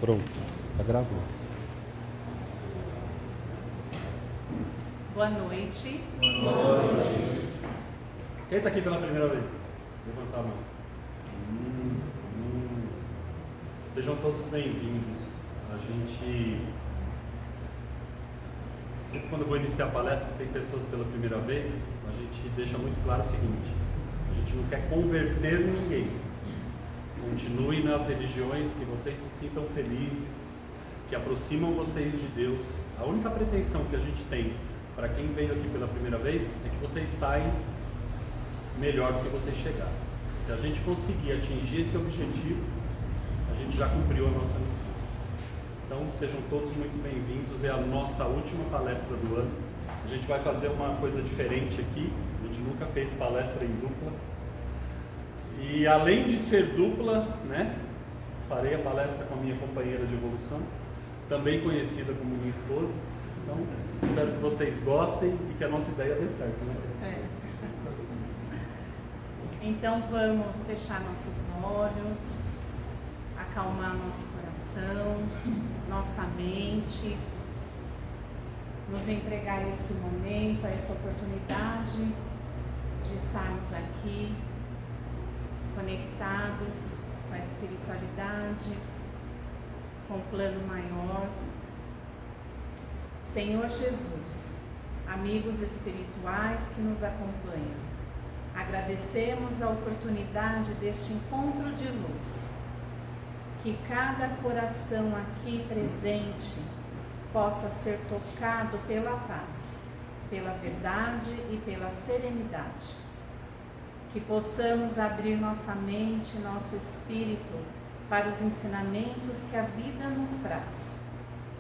Pronto, tá gravando. Boa noite. Boa noite. Quem está aqui pela primeira vez? Levanta a mão. Sejam todos bem-vindos. A gente... Sempre quando eu vou iniciar a palestra tem pessoas pela primeira vez, a gente deixa muito claro o seguinte: a gente não quer converter ninguém. Continue nas religiões que vocês se sintam felizes, que aproximam vocês de Deus. A única pretensão que a gente tem para quem veio aqui pela primeira vez é que vocês saiam melhor do que vocês chegaram. Se a gente conseguir atingir esse objetivo, a gente já cumpriu a nossa missão. Então sejam todos muito bem-vindos. É a nossa última palestra do ano. A gente vai fazer uma coisa diferente aqui. A gente nunca fez palestra em dupla. E além de ser dupla, né, farei a palestra com a minha companheira de evolução, também conhecida como minha esposa. Então, espero que vocês gostem e que a nossa ideia dê certo, né? Então vamos fechar nossos olhos, acalmar nosso coração, nossa mente, nos entregar a esse momento, a essa oportunidade de estarmos aqui conectados com a espiritualidade, com o plano maior. Senhor Jesus, amigos espirituais que nos acompanham, agradecemos a oportunidade deste encontro de luz. Que cada coração aqui presente possa ser tocado pela paz, pela verdade e pela serenidade. Que possamos abrir nossa mente, nosso espírito para os ensinamentos que a vida nos traz,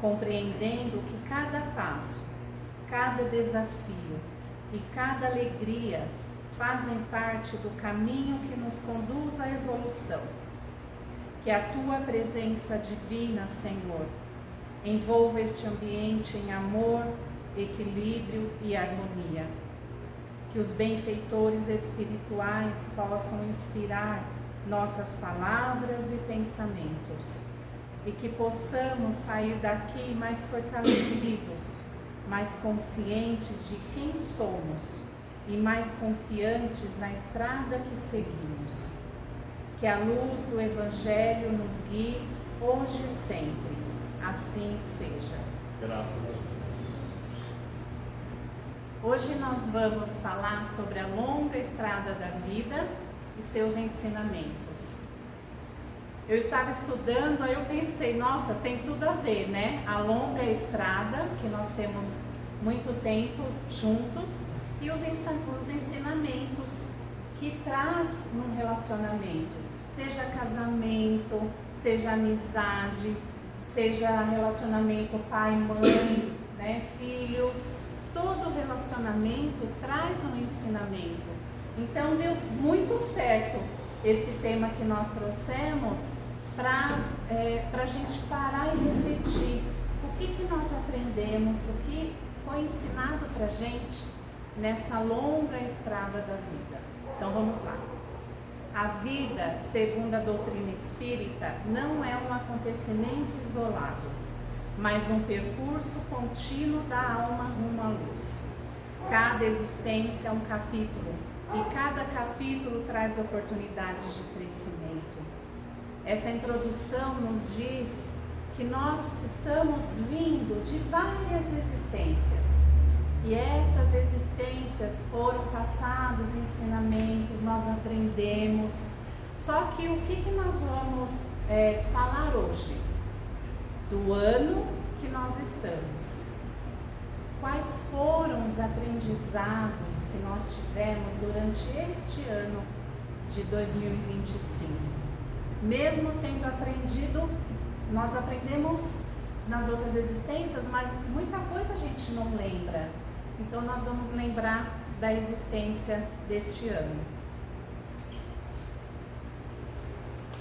compreendendo que cada passo, cada desafio e cada alegria fazem parte do caminho que nos conduz à evolução. Que a Tua presença divina, Senhor, envolva este ambiente em amor, equilíbrio e harmonia. Que os benfeitores espirituais possam inspirar nossas palavras e pensamentos. E que possamos sair daqui mais fortalecidos, mais conscientes de quem somos e mais confiantes na estrada que seguimos. Que a luz do Evangelho nos guie hoje e sempre. Assim seja. Graças a Deus. Hoje nós vamos falar sobre a longa estrada da vida e seus ensinamentos. Eu estava estudando, aí eu pensei, nossa, tem tudo a ver, né? A longa estrada, que nós temos muito tempo juntos, e os ensinamentos que traz num relacionamento, seja casamento, seja amizade, seja relacionamento pai-mãe, né, filhos, todo relacionamento traz um ensinamento. Então deu muito certo esse tema que nós trouxemos para a gente parar e refletir o que nós aprendemos, o que foi ensinado para a gente nessa longa estrada da vida. Então vamos lá. A vida, segundo a doutrina espírita, não é um acontecimento isolado, mas um percurso contínuo da alma rumo à luz. Cada existência é um capítulo, e cada capítulo traz oportunidades de crescimento. Essa introdução nos diz que nós estamos vindo de várias existências. E estas existências foram passados ensinamentos, nós aprendemos. Só que o que nós vamos falar hoje? Do ano que nós estamos. Quais foram os aprendizados que nós tivemos durante este ano de 2025? Mesmo tendo aprendido, nós aprendemos nas outras existências, mas muita coisa a gente não lembra. Então nós vamos lembrar da existência deste ano.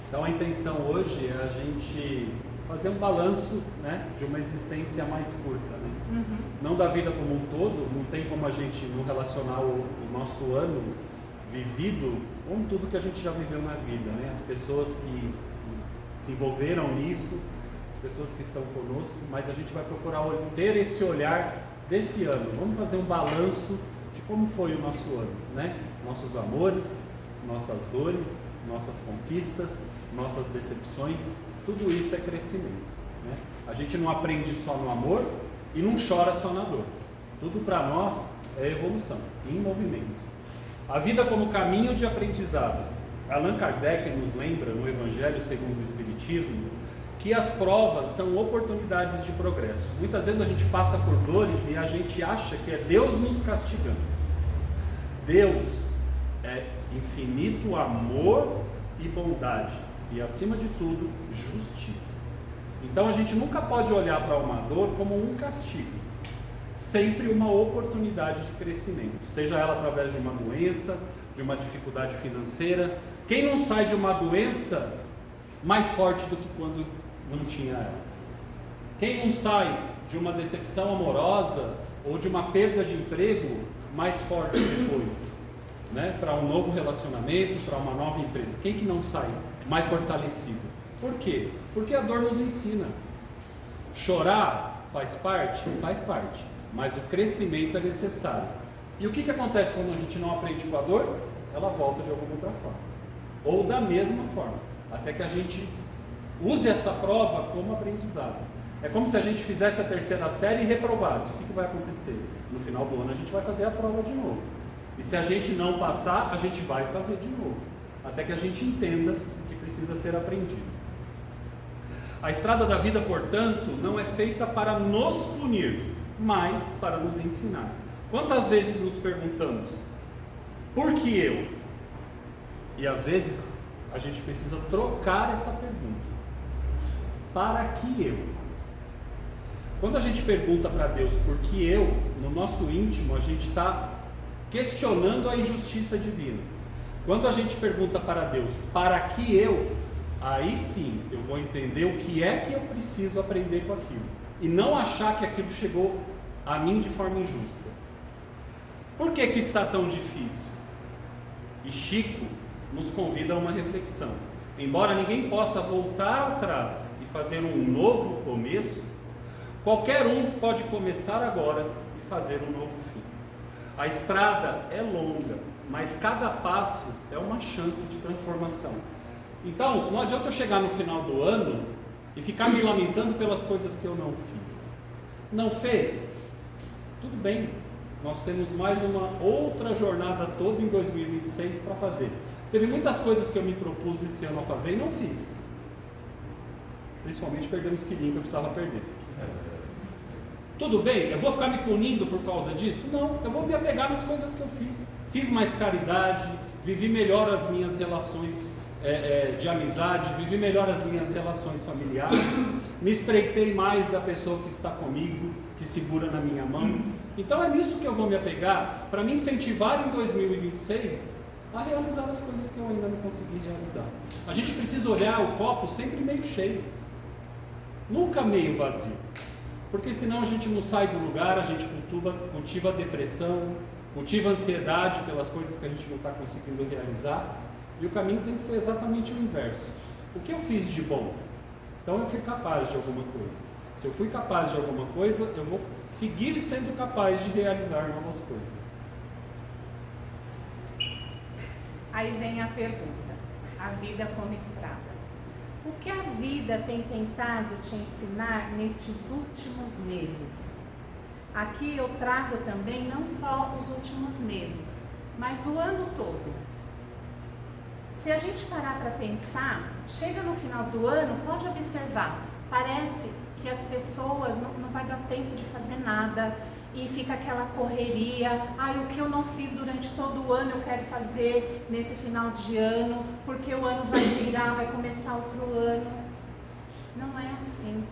Então a intenção hoje é a gente fazer um balanço, né, de uma existência mais curta, né? Uhum. Não da vida como um todo, não tem como a gente não relacionar o nosso ano vivido com tudo que a gente já viveu na vida, né? As pessoas que se envolveram nisso, as pessoas que estão conosco, mas a gente vai procurar ter esse olhar desse ano. Vamos fazer um balanço de como foi o nosso ano, né? Nossos amores, nossas dores, nossas conquistas, nossas decepções, tudo isso é crescimento, né? A gente não aprende só no amor e não chora só na dor. Tudo para nós é evolução, em movimento. A vida como caminho de aprendizado. Allan Kardec nos lembra, no Evangelho segundo o Espiritismo, que as provas são oportunidades de progresso. Muitas vezes a gente passa por dores e a gente acha que é Deus nos castigando. Deus é infinito amor e bondade, e acima de tudo, justiça. Então a gente nunca pode olhar para uma dor como um castigo, sempre uma oportunidade de crescimento, seja ela através de uma doença, de uma dificuldade financeira. Quem não sai de uma doença mais forte do que quando não tinha ela? Quem não sai de uma decepção amorosa ou de uma perda de emprego mais forte depois, né? Para um novo relacionamento, para uma nova empresa? Quem que não sai mais fortalecido? Por quê? Porque a dor nos ensina. Chorar faz parte? Faz parte, mas o crescimento é necessário. E o que acontece quando a gente não aprende com a dor? Ela volta de alguma outra forma, ou da mesma forma, até que a gente use essa prova como aprendizado. É como se a gente fizesse a terceira série e reprovasse. O que vai acontecer? No final do ano a gente vai fazer a prova de novo, e se a gente não passar, a gente vai fazer de novo, até que a gente entenda que precisa ser aprendido. A estrada da vida, portanto, não é feita para nos punir, mas para nos ensinar. Quantas vezes nos perguntamos, por que eu? E às vezes a gente precisa trocar essa pergunta. Para que eu? Quando a gente pergunta para Deus por que eu, no nosso íntimo a gente está questionando a injustiça divina. Quando a gente pergunta para Deus, para que eu? Aí sim eu vou entender o que é que eu preciso aprender com aquilo, e não achar que aquilo chegou a mim de forma injusta. Por que está tão difícil? E Chico nos convida a uma reflexão. Embora ninguém possa voltar atrás e fazer um novo começo, qualquer um pode começar agora e fazer um novo fim. A estrada é longa, mas cada passo é uma chance de transformação. Então, não adianta eu chegar no final do ano e ficar me lamentando pelas coisas que eu não fiz. Não fez? Tudo bem, nós temos mais uma outra jornada toda em 2026 para fazer. Teve muitas coisas que eu me propus esse ano a fazer e não fiz. Principalmente perder uns quilinhos que eu precisava perder. Tudo bem, eu vou ficar me punindo por causa disso? Não, eu vou me apegar nas coisas que eu fiz. Fiz mais caridade, vivi melhor as minhas relações de amizade, vivi melhor as minhas relações familiares, me estreitei mais da pessoa que está comigo, que segura na minha mão. Então é nisso que eu vou me apegar, para me incentivar em 2026 a realizar as coisas que eu ainda não consegui realizar. A gente precisa olhar o copo sempre meio cheio, nunca meio vazio, porque senão a gente não sai do lugar, a gente cultiva depressão, cultiva ansiedade pelas coisas que a gente não está conseguindo realizar. E o caminho tem que ser exatamente o inverso. O que eu fiz de bom? Então eu fui capaz de alguma coisa. Se eu fui capaz de alguma coisa, eu vou seguir sendo capaz de realizar novas coisas. Aí vem a pergunta, a vida como estrada. O que a vida tem tentado te ensinar nestes últimos meses? Aqui eu trago também não só os últimos meses, mas o ano todo. Se a gente parar para pensar, chega no final do ano, pode observar, parece que as pessoas não vai dar tempo de fazer nada e fica aquela correria, o que eu não fiz durante todo o ano eu quero fazer nesse final de ano, porque o ano vai virar, vai começar outro ano. Não é assim.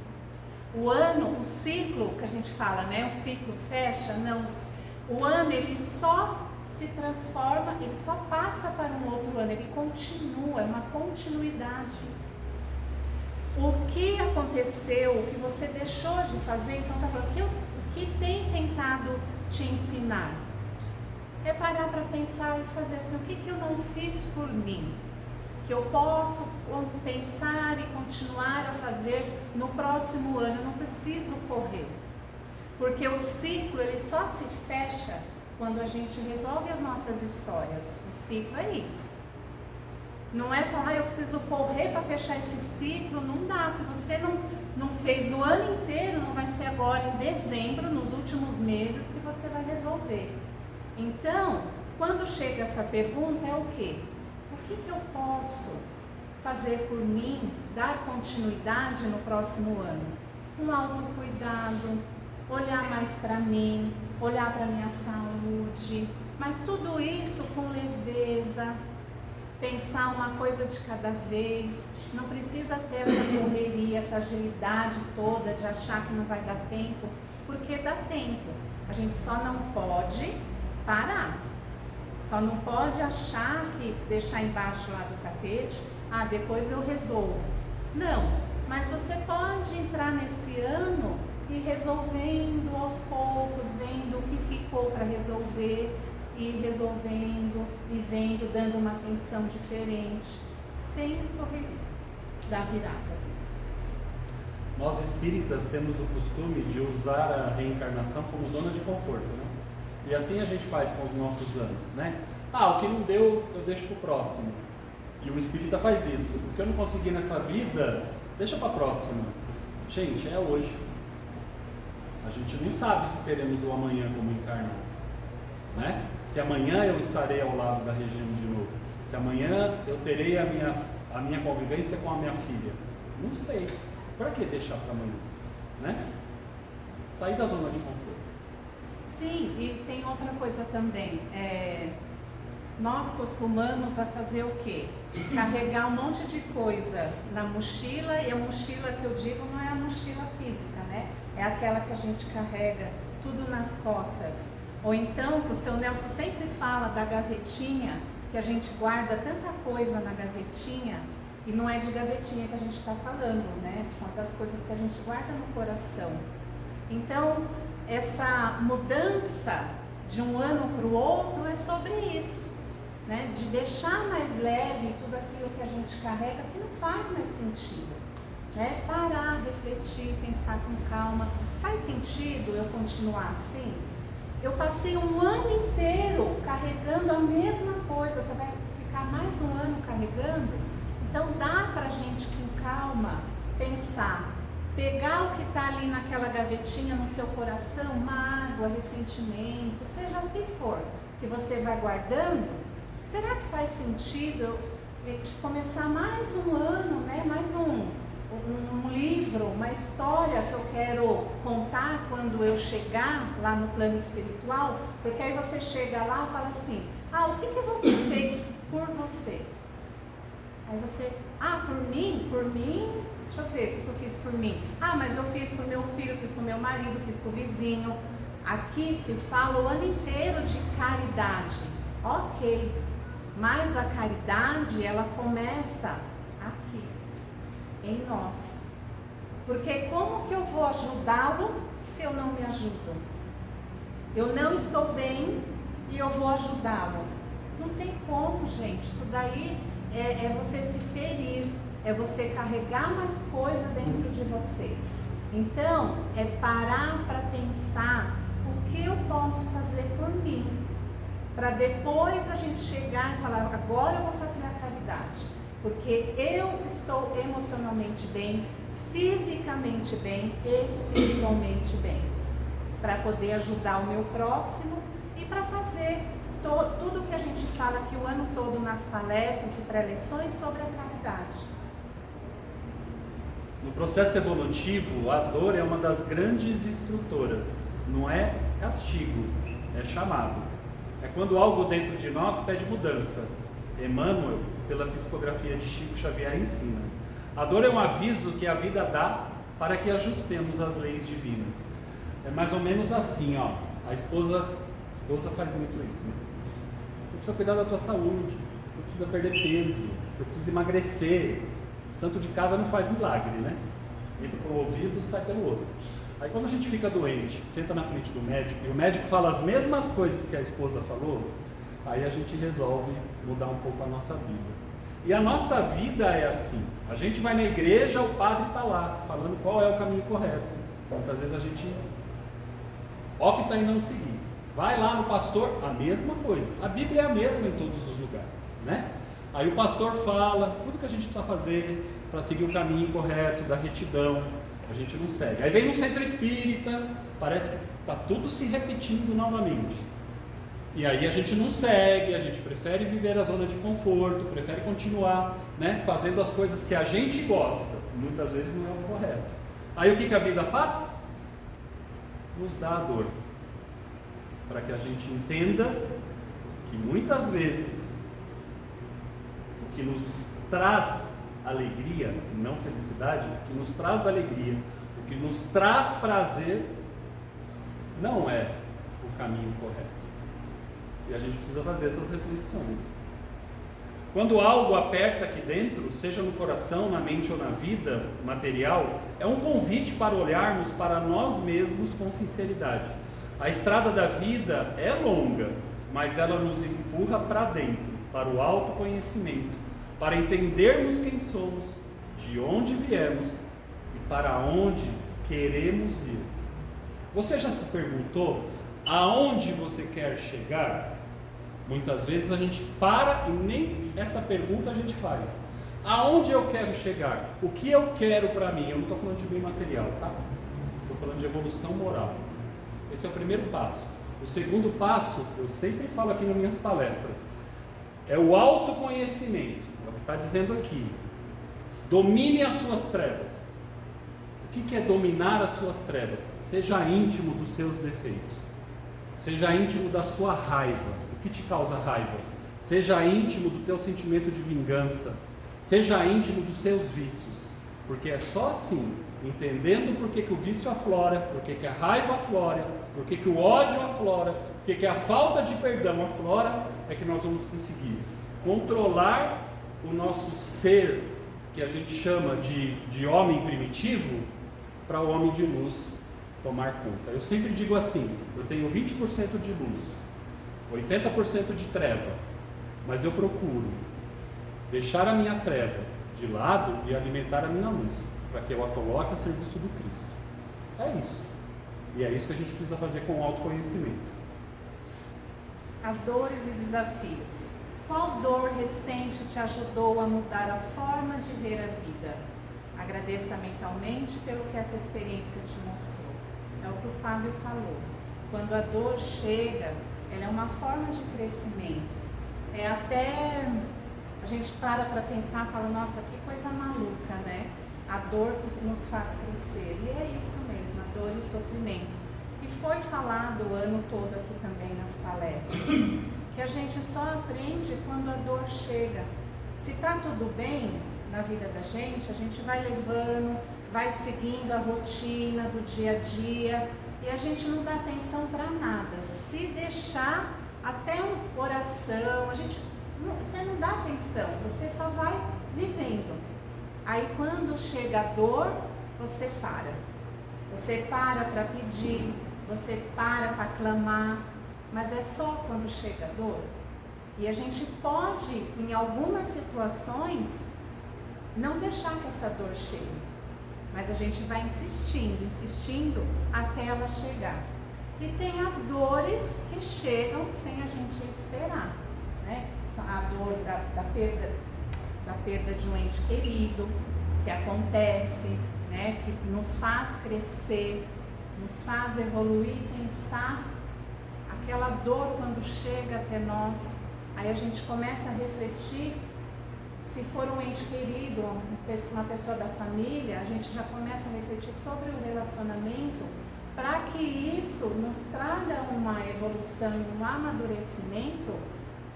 O ano, o ciclo que a gente fala, né? O ciclo fecha, não. O ano ele só se transforma, ele só passa para um outro ano, ele continua, é uma continuidade. O que aconteceu, o que você deixou de fazer, então tá falando, o que tem tentado te ensinar? É parar para pensar e fazer assim, o que eu não fiz por mim? O que eu posso pensar e continuar a fazer no próximo ano. Eu não preciso correr, porque o ciclo ele só se fecha quando a gente resolve as nossas histórias. O ciclo é isso. Não é falar, eu preciso correr para fechar esse ciclo. Não dá. Se você não fez o ano inteiro, não vai ser agora em dezembro, nos últimos meses, que você vai resolver. Então, quando chega essa pergunta, é o quê? O que eu posso fazer por mim, dar continuidade no próximo ano? Um autocuidado, olhar mais para mim, olhar para a minha saúde, mas tudo isso com leveza, pensar uma coisa de cada vez. Não precisa ter essa correria, essa agilidade toda de achar que não vai dar tempo, porque dá tempo. A gente só não pode parar. Só não pode achar que deixar embaixo lá do tapete, depois eu resolvo. Não, mas você pode entrar nesse ano e resolvendo aos poucos, vendo o que ficou para resolver, e resolvendo, e vendo, dando uma atenção diferente, sem correr da virada. Nós espíritas temos o costume de usar a reencarnação como zona de conforto, né? E assim a gente faz com os nossos anos, né? O que não deu, eu deixo para o próximo. E o espírita faz isso. O que eu não consegui nessa vida, deixa para a próxima. Gente, é hoje. A gente não sabe se teremos o amanhã como encarnado, né? Se amanhã eu estarei ao lado da Regina de novo. Se amanhã eu terei a minha convivência com a minha filha. Não sei. Para que deixar para amanhã, né? Sair da zona de conforto. Sim, e tem outra coisa também. Nós costumamos a fazer o quê? Carregar um monte de coisa na mochila, e a mochila que eu digo não é a mochila física, né? É aquela que a gente carrega tudo nas costas. Ou então, o seu Nelson sempre fala da gavetinha, que a gente guarda tanta coisa na gavetinha, e não é de gavetinha que a gente está falando, né? São das coisas que a gente guarda no coração. Então, essa mudança de um ano para o outro é sobre isso, né? De deixar mais leve tudo aquilo que a gente carrega, que não faz mais sentido, né? Parar, refletir, pensar com calma. Faz sentido eu continuar assim? Eu passei um ano inteiro carregando a mesma coisa, você vai ficar mais um ano carregando? Então dá pra gente com calma pensar, pegar o que está ali naquela gavetinha no seu coração, mágoa, ressentimento, seja o que for, que você vai guardando. Será que faz sentido eu começar mais um ano, né? Mais um livro, uma história que eu quero contar quando eu chegar lá no plano espiritual? Porque aí você chega lá e fala assim, o que você fez por você? Aí você, por mim, deixa eu ver o que eu fiz por mim. Mas eu fiz por meu filho, fiz por meu marido, fiz por vizinho. Aqui se fala o ano inteiro de caridade. Ok, mas a caridade, ela começa aqui, em nós. Porque como que eu vou ajudá-lo se eu não me ajudo? Eu não estou bem e eu vou ajudá-lo. Não tem como, gente. Isso daí é você se ferir, é você carregar mais coisa dentro de você. Então, é parar para pensar o que eu posso fazer por mim, para depois a gente chegar e falar, agora eu vou fazer a caridade, porque eu estou emocionalmente bem, fisicamente bem, espiritualmente bem, para poder ajudar o meu próximo e para fazer tudo que a gente fala aqui o ano todo nas palestras e pré-lições sobre a caridade. No processo evolutivo, a dor é uma das grandes instrutoras. Não é castigo, é chamado. É quando algo dentro de nós pede mudança. Emmanuel, pela psicografia de Chico Xavier, ensina. A dor é um aviso que a vida dá para que ajustemos as leis divinas. É mais ou menos assim, ó. A esposa faz muito isso, né? Você precisa cuidar da tua saúde, você precisa perder peso, você precisa emagrecer. Santo de casa não faz milagre, né? Entra pelo ouvido, sai pelo outro. Aí quando a gente fica doente, senta na frente do médico, e o médico fala as mesmas coisas que a esposa falou, aí a gente resolve mudar um pouco a nossa vida. E a nossa vida é assim. A gente vai na igreja, o padre está lá, falando qual é o caminho correto. Muitas vezes a gente opta em não seguir. Vai lá no pastor, a mesma coisa. A Bíblia é a mesma em todos os lugares, né? Aí o pastor fala tudo que a gente precisa fazer para seguir o caminho correto, da retidão. A gente não segue. Aí vem no centro espírita, parece que está tudo se repetindo novamente. E aí a gente não segue, a gente prefere viver a zona de conforto, prefere continuar, né, fazendo as coisas que a gente gosta. Muitas vezes não é o correto. Aí o que a vida faz? Nos dá a dor. Para que a gente entenda que muitas vezes o que nos traz alegria, e não felicidade, o que nos traz alegria, o que nos traz prazer, não é o caminho correto. E a gente precisa fazer essas reflexões. Quando algo aperta aqui dentro, seja no coração, na mente ou na vida material, é um convite para olharmos para nós mesmos com sinceridade. A estrada da vida é longa, mas ela nos empurra para dentro, para o autoconhecimento, para entendermos quem somos, de onde viemos e para onde queremos ir. Você já se perguntou aonde você quer chegar? Muitas vezes a gente para e nem essa pergunta a gente faz. Aonde eu quero chegar? O que eu quero para mim? Eu não estou falando de bem material, tá? Estou falando de evolução moral. Esse é o primeiro passo. O segundo passo, eu sempre falo aqui nas minhas palestras, é o autoconhecimento. É o que está dizendo aqui. Domine as suas trevas. O que é dominar as suas trevas? Seja íntimo dos seus defeitos. Seja íntimo da sua raiva. O que te causa raiva? Seja íntimo do teu sentimento de vingança. Seja íntimo dos seus vícios. Porque é só assim, entendendo por que o vício aflora, por que a raiva aflora, por que o ódio aflora, por que a falta de perdão aflora, é que nós vamos conseguir controlar o nosso ser, que a gente chama de homem primitivo, para o homem de luz tomar conta. Eu sempre digo assim, eu tenho 20% de luz, 80% de treva, mas eu procuro deixar a minha treva de lado e alimentar a minha luz, para que eu a coloque a serviço do Cristo. É isso. E é isso que a gente precisa fazer com o autoconhecimento. As dores e desafios. Qual dor recente te ajudou a mudar a forma de ver a vida? Agradeça mentalmente pelo que essa experiência te mostrou. É o que o Fábio falou. Quando a dor chega, ela é uma forma de crescimento. É até... A gente para pensar e fala, nossa, que coisa maluca, né? A dor que nos faz crescer. E é isso mesmo, a dor e o sofrimento. E foi falado o ano todo aqui também nas palestras, que a gente só aprende quando a dor chega. Se está tudo bem na vida da gente, a gente vai levando, vai seguindo a rotina do dia a dia e a gente não dá atenção para nada. Se deixar até uma oração, você não dá atenção, você só vai vivendo. Aí quando chega a dor, você para. Você para pedir, você para clamar, mas é só quando chega a dor. E a gente pode, em algumas situações, não deixar que essa dor chegue. Mas a gente vai insistindo até ela chegar. E tem as dores que chegam sem a gente esperar, né? A dor da perda de um ente querido, que acontece, né? Que nos faz crescer, nos faz evoluir, pensar. Aquela dor quando chega até nós, aí a gente começa a refletir. Se for um ente querido, uma pessoa da família, a gente já começa a refletir sobre o relacionamento, para que isso nos traga uma evolução e um amadurecimento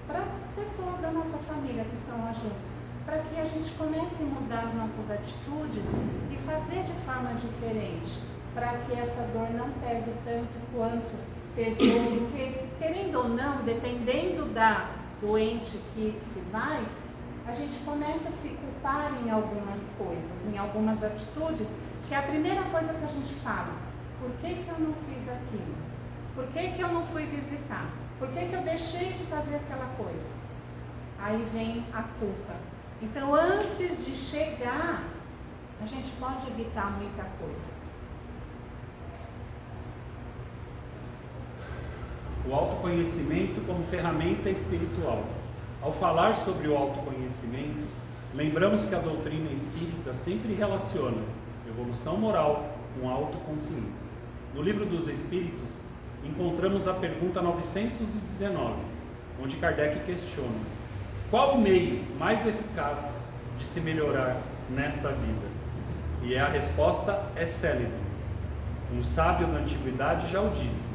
para as pessoas da nossa família que estão lá juntos, para que a gente comece a mudar as nossas atitudes e fazer de forma diferente, para que essa dor não pese tanto quanto pesou, porque, querendo ou não, dependendo da doente que se vai, a gente começa a se culpar em algumas coisas, em algumas atitudes, que é a primeira coisa que a gente fala: por que eu não fiz aquilo? Por que eu não fui visitar? Por que eu deixei de fazer aquela coisa? Aí vem a culpa. Então, antes de chegar, a gente pode evitar muita coisa. O autoconhecimento como ferramenta espiritual. Ao falar sobre o autoconhecimento, lembramos que a doutrina espírita sempre relaciona evolução moral com autoconsciência. No Livro dos Espíritos, encontramos a pergunta 919, onde Kardec questiona: qual o meio mais eficaz de se melhorar nesta vida? E a resposta é célebre. Um sábio da antiguidade já o disse: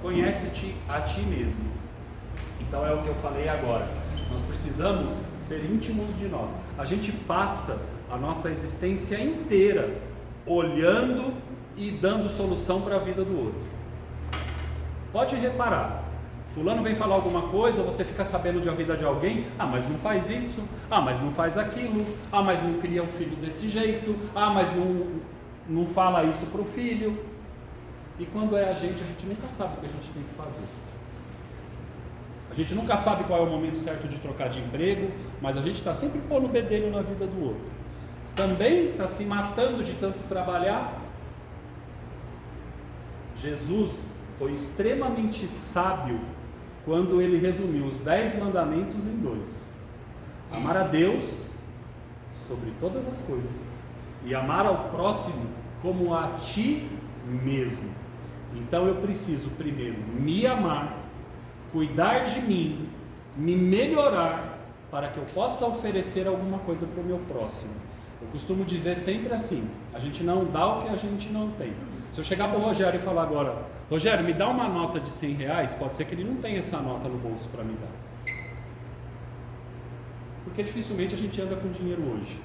conhece-te a ti mesmo. Então é o que eu falei agora. Nós precisamos ser íntimos de nós. A gente passa a nossa existência inteira olhando e dando solução para a vida do outro. Pode reparar, fulano vem falar alguma coisa, você fica sabendo de a vida de alguém, mas não faz isso, mas não faz aquilo, mas não cria o filho desse jeito, mas não fala isso para o filho. E quando é a gente nunca sabe o que a gente tem que fazer. A gente nunca sabe qual é o momento certo de trocar de emprego, mas a gente está sempre pondo o bedelho na vida do outro. Também está se matando de tanto trabalhar. Jesus foi extremamente sábio quando ele resumiu os 10 mandamentos em 2. Amar a Deus sobre todas as coisas e amar ao próximo como a ti mesmo. Então eu preciso primeiro me amar, cuidar de mim, me melhorar, para que eu possa oferecer alguma coisa para o meu próximo. Eu costumo dizer sempre assim: a gente não dá o que a gente não tem. Se eu chegar para o Rogério e falar agora: Rogério, me dá uma nota de R$100, pode ser que ele não tenha essa nota no bolso para me dar. Porque dificilmente a gente anda com dinheiro hoje.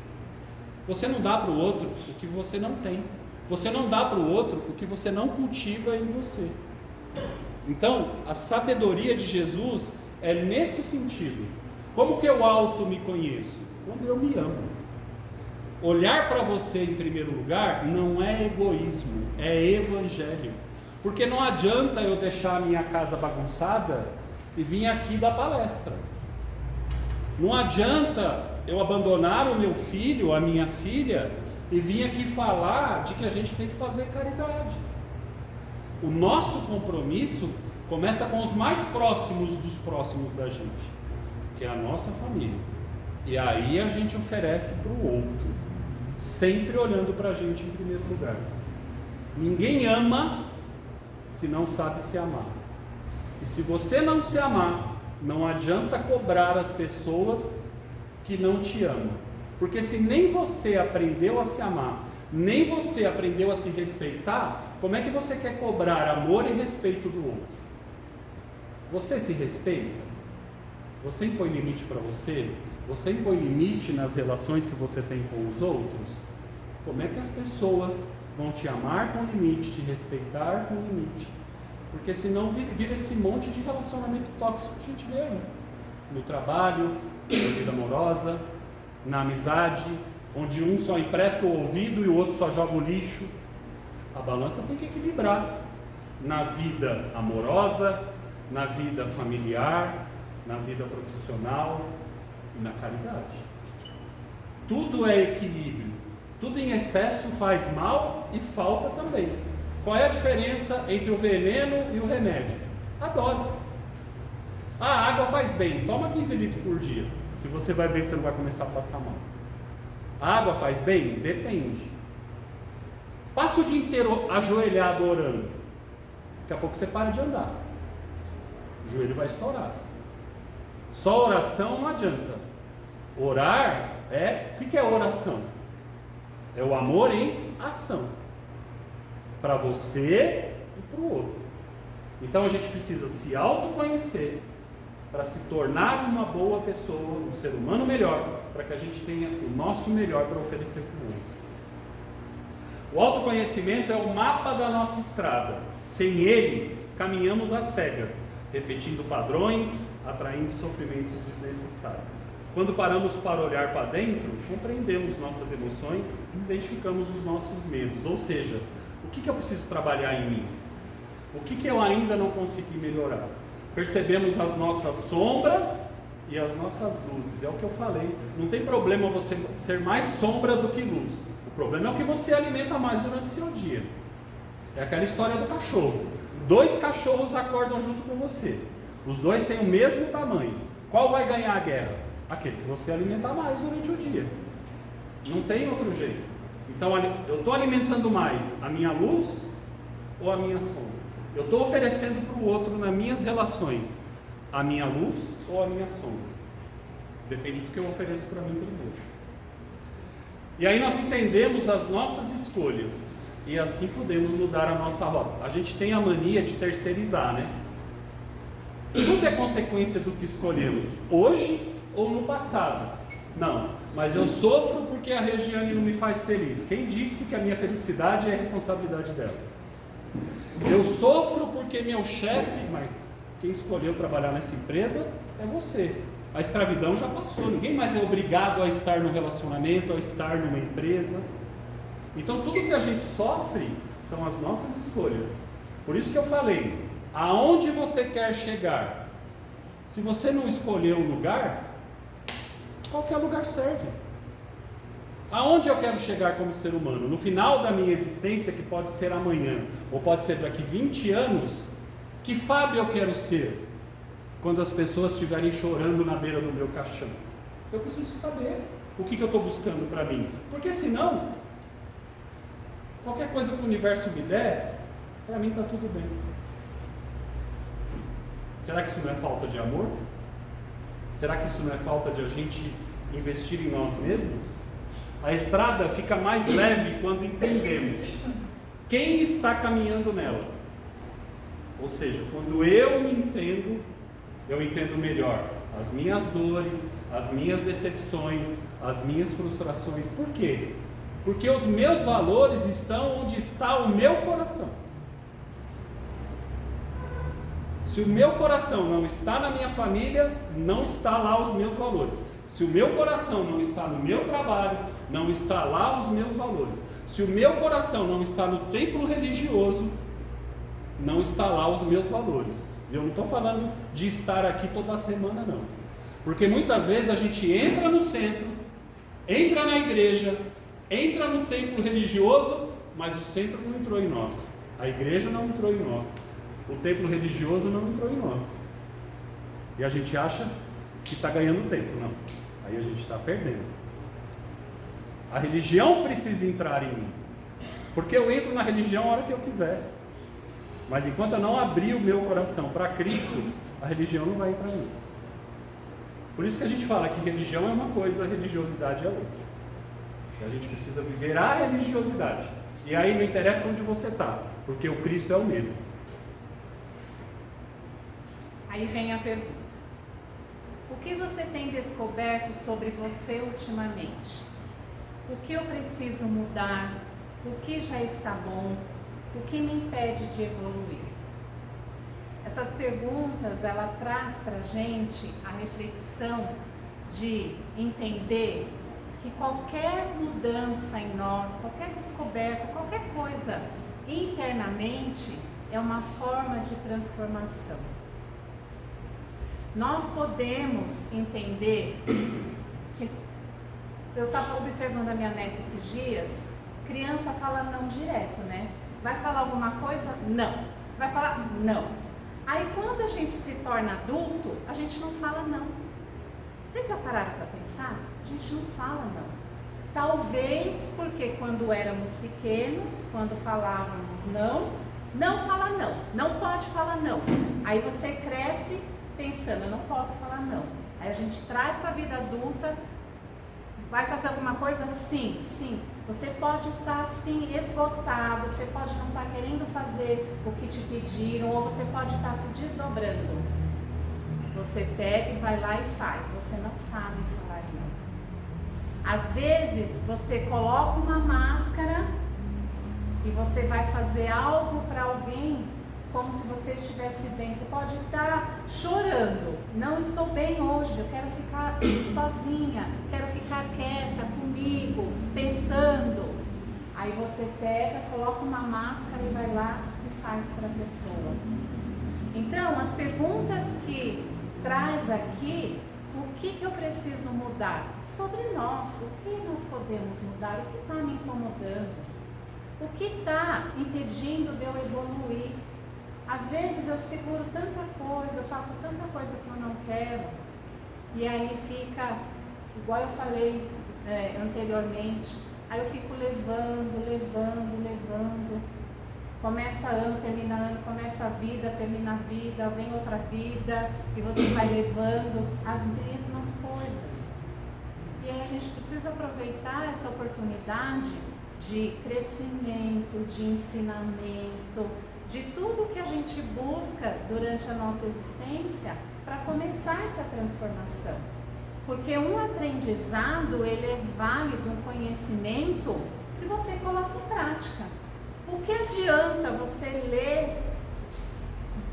Você não dá para o outro o que você não tem. Você não dá para o outro o que você não cultiva em você. Então, a sabedoria de Jesus é nesse sentido. Como que eu auto me conheço? Quando eu me amo. Olhar para você em primeiro lugar não é egoísmo, é evangelho. Porque não adianta eu deixar a minha casa bagunçada e vir aqui dar palestra. Não adianta eu abandonar o meu filho, a minha filha, e vir aqui falar de que a gente tem que fazer caridade. O nosso compromisso começa com os mais próximos dos próximos da gente, que é a nossa família. E aí a gente oferece para o outro, sempre olhando para a gente em primeiro lugar. Ninguém ama se não sabe se amar. E se você não se amar, não adianta cobrar as pessoas que não te amam. Porque se nem você aprendeu a se amar, nem você aprendeu a se respeitar, como é que você quer cobrar amor e respeito do outro? Você se respeita? Você impõe limite para você? Você impõe limite nas relações que você tem com os outros? Como é que as pessoas vão te amar com limite, te respeitar com limite? Porque senão vira esse monte de relacionamento tóxico que a gente vê, né? No trabalho, na vida amorosa, na amizade, onde um só empresta o ouvido e o outro só joga o lixo. A balança tem que equilibrar na vida amorosa, na vida familiar, na vida profissional e na caridade. Tudo é equilíbrio. Tudo em excesso faz mal e falta também. Qual é a diferença entre o veneno e o remédio? A dose. A água faz bem, toma 15 litros por dia. Se você vai ver que você não vai começar a passar mal. A água faz bem? Depende. Passa o dia inteiro ajoelhado orando. Daqui a pouco você para de andar. O joelho vai estourar. Só oração não adianta. Orar o que é oração? É o amor em ação. Para você e para o outro. Então a gente precisa se autoconhecer para se tornar uma boa pessoa, um ser humano melhor, para que a gente tenha o nosso melhor para oferecer para o outro. O autoconhecimento é o mapa da nossa estrada. Sem ele, caminhamos às cegas, repetindo padrões, atraindo sofrimentos desnecessários. Quando paramos para olhar para dentro, compreendemos nossas emoções e identificamos os nossos medos. Ou seja, o que eu preciso trabalhar em mim? O que eu ainda não consegui melhorar? Percebemos as nossas sombras e as nossas luzes. É o que eu falei. Não tem problema você ser mais sombra do que luz. O problema é o que você alimenta mais durante o seu dia. É aquela história do cachorro. 2 cachorros acordam junto com você. Os 2 têm o mesmo tamanho. Qual vai ganhar a guerra? Aquele que você alimenta mais durante o dia. Não tem outro jeito. Então eu estou alimentando mais a minha luz ou a minha sombra? Eu estou oferecendo para o outro nas minhas relações a minha luz ou a minha sombra? Depende do que eu ofereço para mim primeiro. E aí nós entendemos as nossas escolhas e assim podemos mudar a nossa rota. A gente tem a mania de terceirizar, né? Tudo é consequência do que escolhemos hoje ou no passado. Não, mas eu sofro porque a Regiane não me faz feliz. Quem disse que a minha felicidade é a responsabilidade dela? Eu sofro porque meu chefe, mas quem escolheu trabalhar nessa empresa é você. A escravidão já passou, ninguém mais é obrigado a estar no relacionamento, a estar numa empresa. Então tudo que a gente sofre são as nossas escolhas. Por isso que eu falei, aonde você quer chegar? Se você não escolher um lugar, qualquer lugar serve. Aonde eu quero chegar como ser humano? No final da minha existência, que pode ser amanhã, ou pode ser daqui 20 anos, que Fábio eu quero ser? Quando as pessoas estiverem chorando na beira do meu caixão. Eu preciso saber o que eu estou buscando para mim. Porque senão, qualquer coisa que o universo me der, para mim está tudo bem. Será que isso não é falta de amor? Será que isso não é falta de a gente investir em nós mesmos? A estrada fica mais leve quando entendemos quem está caminhando nela. Ou seja, quando eu me entendo, eu entendo melhor as minhas dores, as minhas decepções, as minhas frustrações. Por quê? Porque os meus valores estão onde está o meu coração. Se o meu coração não está na minha família, não está lá os meus valores. Se o meu coração não está no meu trabalho, não está lá os meus valores. Se o meu coração não está no templo religioso, não está lá os meus valores. Eu não estou falando de estar aqui toda semana, não. Porque muitas vezes a gente entra no centro, entra na igreja, entra no templo religioso, mas o centro não entrou em nós. A igreja não entrou em nós. O templo religioso não entrou em nós. E a gente acha que está ganhando tempo. Não. Aí a gente está perdendo. A religião precisa entrar em mim. Porque eu entro na religião a hora que eu quiser. Mas enquanto eu não abrir o meu coração para Cristo, a religião não vai entrar em mim. Por isso que a gente fala que religião é uma coisa, religiosidade é outra. E a gente precisa viver a religiosidade. E aí não interessa onde você está, porque o Cristo é o mesmo. Aí vem a pergunta: o que você tem descoberto sobre você ultimamente? O que eu preciso mudar? O que já está bom? O que me impede de evoluir? Essas perguntas, ela traz para a gente a reflexão de entender que qualquer mudança em nós, qualquer descoberta, qualquer coisa internamente é uma forma de transformação. Nós podemos entender que, eu estava observando a minha neta esses dias, criança fala não direto, né? Vai falar alguma coisa? Não. Vai falar? Não. Aí quando a gente se torna adulto, a gente não fala não. Vocês já pararam para pensar? A gente não fala não. Talvez porque quando éramos pequenos, quando falávamos não, não fala não, não pode falar não. Aí você cresce pensando, eu não posso falar não. Aí a gente traz para a vida adulta, vai fazer alguma coisa? Sim, sim. Você pode estar assim esgotado, você pode não estar querendo fazer o que te pediram, ou você pode estar se desdobrando. Você pega e vai lá e faz, você não sabe falar não. Às vezes você coloca uma máscara e você vai fazer algo para alguém como se você estivesse bem. Você pode estar chorando, não estou bem hoje, eu quero ficar sozinha, quero ficar quieta comigo, pensando. Aí você pega, coloca uma máscara e vai lá e faz para a pessoa. Então, as perguntas que traz aqui O que eu preciso mudar? Sobre nós. O que nós podemos mudar? O que está me incomodando? O que está impedindo de eu evoluir? Às vezes eu seguro tanta coisa, eu faço tanta coisa que eu não quero, e aí fica, igual eu falei anteriormente, aí eu fico levando. Começa ano, termina ano, começa a vida, termina a vida, vem outra vida, e você vai levando as mesmas coisas. E aí a gente precisa aproveitar essa oportunidade de crescimento, de ensinamento, de tudo que a gente busca durante a nossa existência para começar essa transformação. Porque um aprendizado, ele é válido, um conhecimento, se você coloca em prática. O que adianta você ler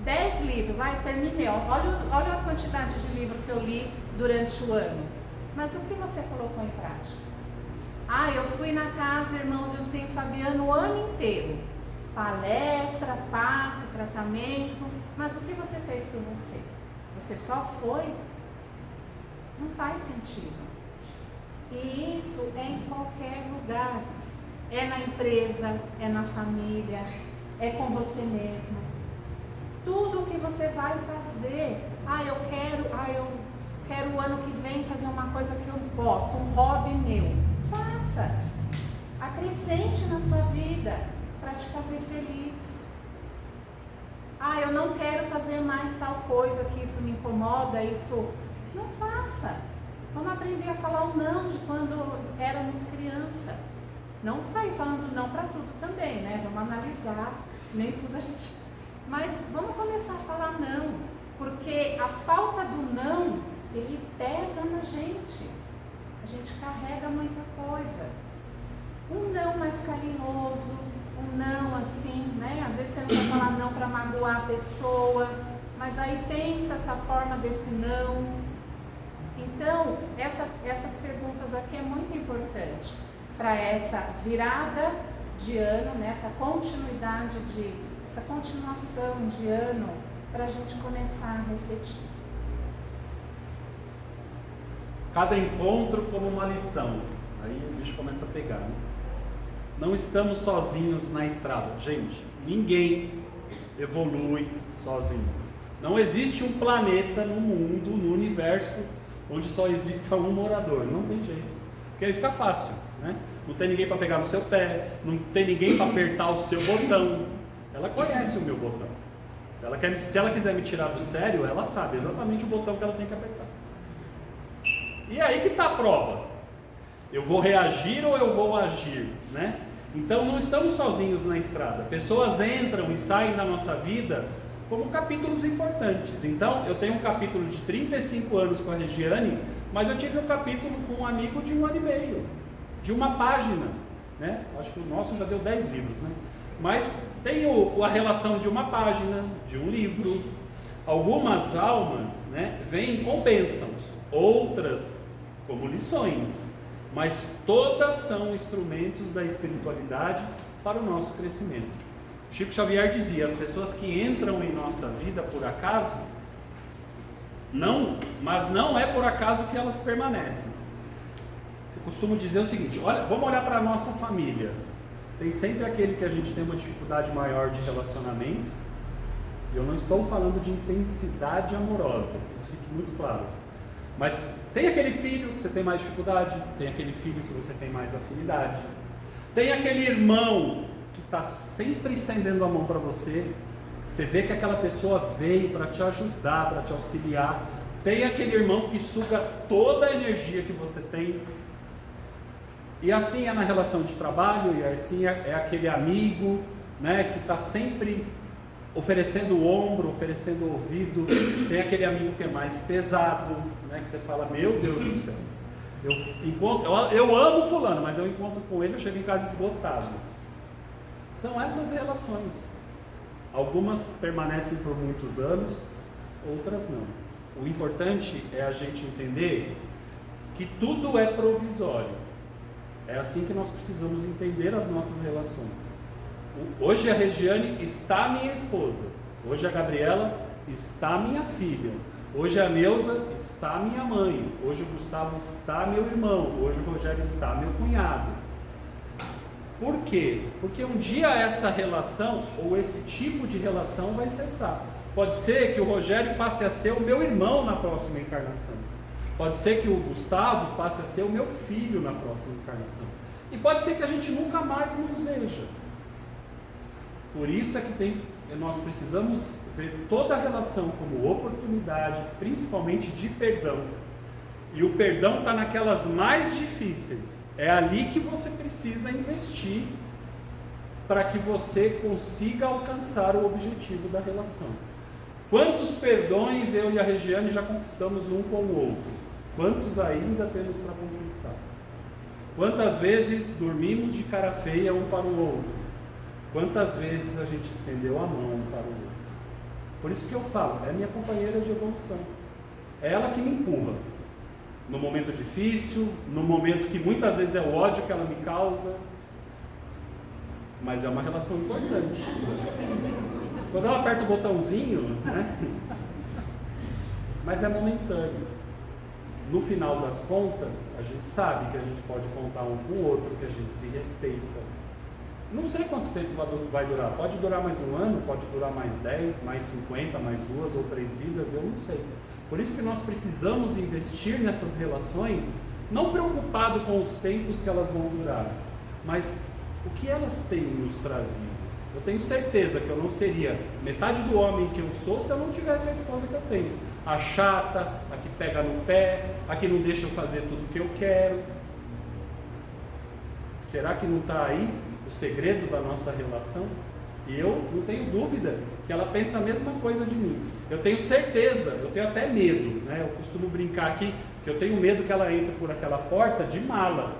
10 livros? Terminei, olha a quantidade de livros que eu li durante o ano. Mas o que você colocou em prática? Eu fui na casa Irmãos Gilcinho e Fabiano o ano inteiro. Palestra, passe, tratamento. Mas o que você fez por você? Você só foi? Não faz sentido. E isso é em qualquer lugar. É na empresa, é na família, é com você mesmo. Tudo o que você vai fazer. Eu quero o ano que vem fazer uma coisa que eu gosto, um hobby meu. Faça. Acrescente na sua vida para te fazer feliz. Eu não quero fazer mais tal coisa, que isso me incomoda, isso... Não faça. Vamos aprender a falar o não de quando éramos criança. Não sair falando não para tudo também, né? Vamos analisar, nem tudo a gente... Mas vamos começar a falar não, porque a falta do não, ele pesa na gente. A gente carrega muita coisa. Um não mais carinhoso, um não assim, né? Às vezes você não vai falar não para magoar a pessoa, mas aí pensa essa forma desse não. Então, essas perguntas aqui é muito importante para essa virada de ano, né? Essa continuação de ano, para a gente começar a refletir. Cada encontro como uma lição. Aí o bicho começa a pegar, né? Não estamos sozinhos na estrada. Gente, ninguém evolui sozinho. Não existe um planeta no mundo, no universo, onde só exista um morador. Não tem jeito. Porque aí fica fácil, né? Não tem ninguém para pegar no seu pé, não tem ninguém para apertar o seu botão. Ela conhece o meu botão. Se ela quiser me tirar do sério, ela sabe exatamente o botão que ela tem que apertar. E aí que está a prova. Eu vou reagir ou eu vou agir, né? Então não estamos sozinhos na estrada. Pessoas entram e saem da nossa vida como capítulos importantes. Então eu tenho um capítulo de 35 anos com a Regiane, mas eu tive um capítulo com um amigo de 1 ano e meio, de uma página, né? Acho que o nosso já deu 10 livros, né? Mas tem a relação de uma página, de um livro. Algumas almas, né, vêm com bênçãos, outras como lições, mas todas são instrumentos da espiritualidade para o nosso crescimento. Chico Xavier dizia: as pessoas que entram em nossa vida por acaso, mas não é por acaso que elas permanecem. Eu costumo dizer o seguinte: vamos olhar para a nossa família. Tem sempre aquele que a gente tem uma dificuldade maior de relacionamento. Eu não estou falando de intensidade amorosa, isso fique muito claro. Mas tem aquele filho que você tem mais dificuldade, tem aquele filho que você tem mais afinidade, tem aquele irmão que está sempre estendendo a mão para você. Você vê que aquela pessoa veio para te ajudar, para te auxiliar. Tem aquele irmão que suga toda a energia que você tem. E assim é na relação de trabalho, e assim é aquele amigo, né, que está sempre oferecendo o ombro, oferecendo o ouvido. Tem aquele amigo que é mais pesado, né, que você fala: meu Deus do céu, eu amo fulano, mas eu encontro com ele, eu chego em casa esgotado. São essas relações. Algumas permanecem por muitos anos, outras não. O importante é a gente entender que tudo é provisório. É assim que nós precisamos entender as nossas relações. Hoje a Regiane está minha esposa, hoje a Gabriela está minha filha, Hoje a Neuza está minha mãe, hoje o Gustavo está meu irmão, hoje o Rogério está meu cunhado. Por quê? Porque um dia essa relação, ou esse tipo de relação vai cessar. Pode ser que o Rogério passe a ser o meu irmão na próxima encarnação. Pode ser que o Gustavo passe a ser o meu filho na próxima encarnação. E pode ser que a gente nunca mais nos veja. Por isso é que nós precisamos ver toda a relação como oportunidade, principalmente de perdão. E o perdão está naquelas mais difíceis. É ali que você precisa investir para que você consiga alcançar o objetivo da relação. Quantos perdões eu e a Regiane já conquistamos um com o outro? Quantos ainda temos para conquistar? Quantas vezes dormimos de cara feia um para o outro? Quantas vezes a gente estendeu a mão um para o outro? Por isso que eu falo, é minha companheira de evolução. É ela que me empurra. No momento difícil, no momento que muitas vezes é o ódio que ela me causa. Mas é uma relação importante. Quando ela aperta o botãozinho, né? Mas é momentâneo. No final das contas, a gente sabe que a gente pode contar um com o outro, que a gente se respeita. Não sei quanto tempo vai durar. Pode durar mais um ano, pode durar mais 10, mais 50, mais 2 ou 3 vidas, eu não sei. Por isso que nós precisamos investir nessas relações, não preocupado com os tempos que elas vão durar, mas o que elas têm nos trazido. Eu tenho certeza que eu não seria metade do homem que eu sou se eu não tivesse a esposa que eu tenho. A chata, a que pega no pé, a que não deixa eu fazer tudo o que eu quero. Será que não está aí o segredo da nossa relação? E eu não tenho dúvida que ela pensa a mesma coisa de mim. Eu tenho certeza, eu tenho até medo, né? Eu costumo brincar aqui que eu tenho medo que ela entre por aquela porta de mala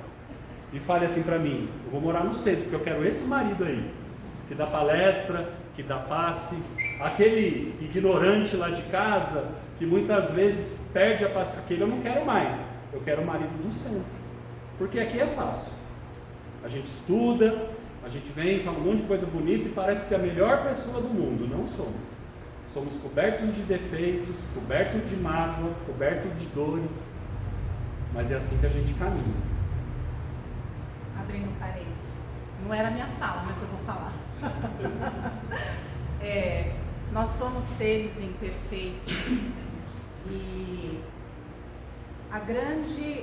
e fale assim para mim: eu vou morar no centro, porque eu quero esse marido aí, que dá palestra, que dá passe, aquele ignorante lá de casa, que muitas vezes perde a passe, aquele eu não quero mais, eu quero o marido do centro, porque aqui é fácil, a gente estuda, a gente vem, fala um monte de coisa bonita e parece ser a melhor pessoa do mundo. Não somos cobertos de defeitos, cobertos de mágoa, cobertos de dores, mas é assim que a gente caminha. Abrindo parênteses, não era minha fala, mas eu vou falar. Nós somos seres imperfeitos e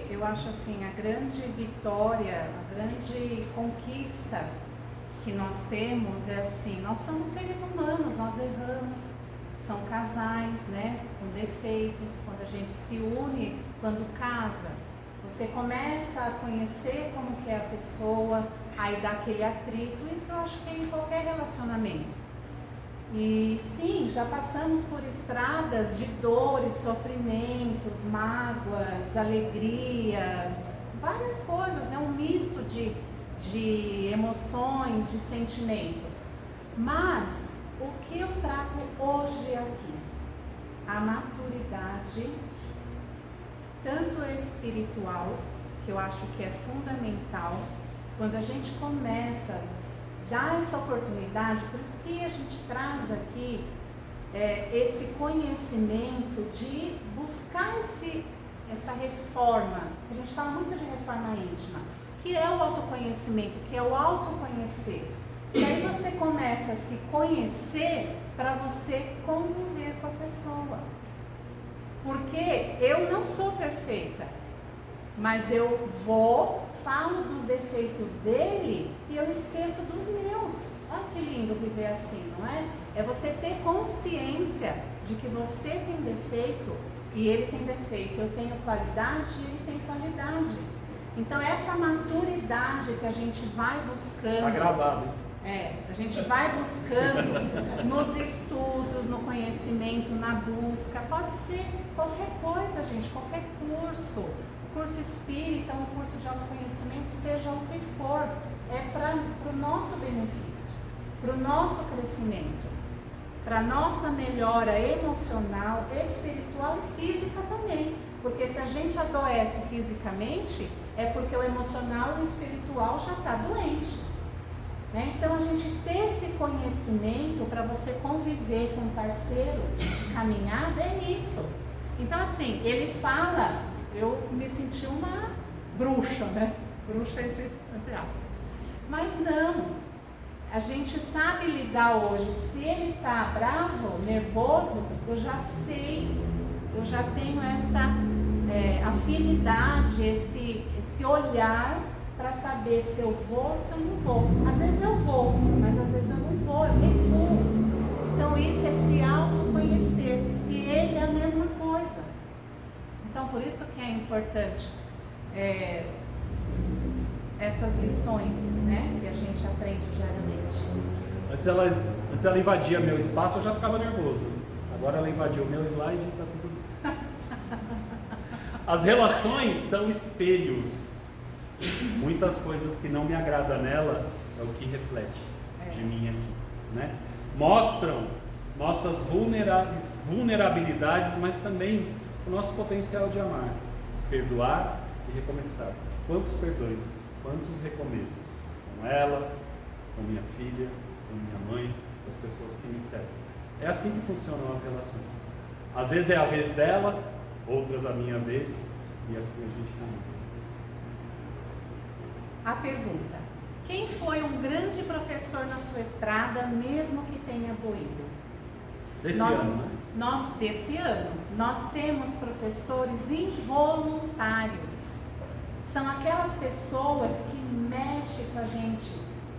eu acho assim, a grande vitória, a grande conquista que nós temos é assim, nós somos seres humanos, nós erramos, são casais, né, com defeitos, quando a gente se une, quando casa, você começa a conhecer como que é a pessoa, aí dá aquele atrito, isso eu acho que é em qualquer relacionamento. E sim, já passamos por estradas de dores, sofrimentos, mágoas, alegrias, várias coisas, é um misto de emoções, de sentimentos. Mas o que eu trago hoje aqui? A maturidade, tanto espiritual, que eu acho que é fundamental, quando a gente começa a dar essa oportunidade, por isso que a gente traz aqui esse conhecimento de buscar essa reforma, a gente fala muito de reforma íntima, que é o autoconhecimento, que é o autoconhecer. E aí você começa a se conhecer para você conviver com a pessoa. Porque eu não sou perfeita, mas eu falo dos defeitos dele e eu esqueço dos meus. Olha que lindo viver assim, não é? É você ter consciência de que você tem defeito e ele tem defeito. Eu tenho qualidade e ele tem qualidade. Então essa maturidade que a gente vai buscando... Está gravado, hein? A gente vai buscando nos estudos, no conhecimento, na busca. Pode ser qualquer coisa, gente, qualquer curso. Curso espírita, um curso de autoconhecimento, seja o que for, é para o nosso benefício, para o nosso crescimento, para a nossa melhora emocional, espiritual e física também. Porque se a gente adoece fisicamente, é porque o emocional e o espiritual já está doente. Né? Então a gente ter esse conhecimento para você conviver com um parceiro de caminhada é isso. Então assim, ele fala, eu me senti uma bruxa, né? Bruxa entre aspas. Mas não, a gente sabe lidar hoje. Se ele está bravo, nervoso, eu já sei, eu já tenho essa afinidade, esse olhar para saber se eu vou ou se eu não vou. Às vezes eu vou, mas às vezes eu não vou, eu recuo. Então isso é se autoconhecer. E ele é a mesma coisa. Então por isso que é importante essas lições, né, que a gente aprende diariamente. Antes ela invadia meu espaço, eu já ficava nervoso. Agora ela invadiu o meu slide e está tudo bem. As relações são espelhos. Muitas coisas que não me agradam nela é o que reflete de mim aqui, né? Mostram nossas vulnerabilidades, mas também o nosso potencial de amar, perdoar e recomeçar. Quantos perdões, quantos recomeços com ela, com minha filha, com minha mãe, com as pessoas que me servem. É assim que funcionam as relações. Às vezes é a vez dela, outras a minha vez, e assim a gente caminha. A pergunta: quem foi um grande professor na sua estrada, mesmo que tenha doído? Desse ano, né? Desse ano, nós temos professores involuntários. São aquelas pessoas que mexem com a gente.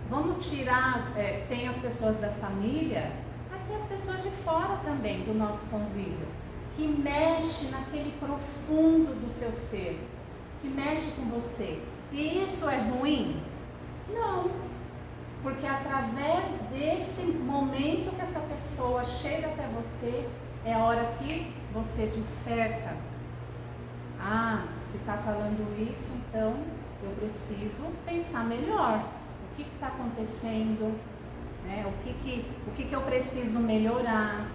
Vamos tirar, tem as pessoas da família, mas tem as pessoas de fora também do nosso convívio, que mexe naquele profundo do seu ser, que mexe com você. E isso é ruim? Não, porque através desse momento que essa pessoa chega até você, é a hora que você desperta. Ah, se está falando isso, então eu preciso pensar melhor. O que está acontecendo? Né? O que eu preciso melhorar?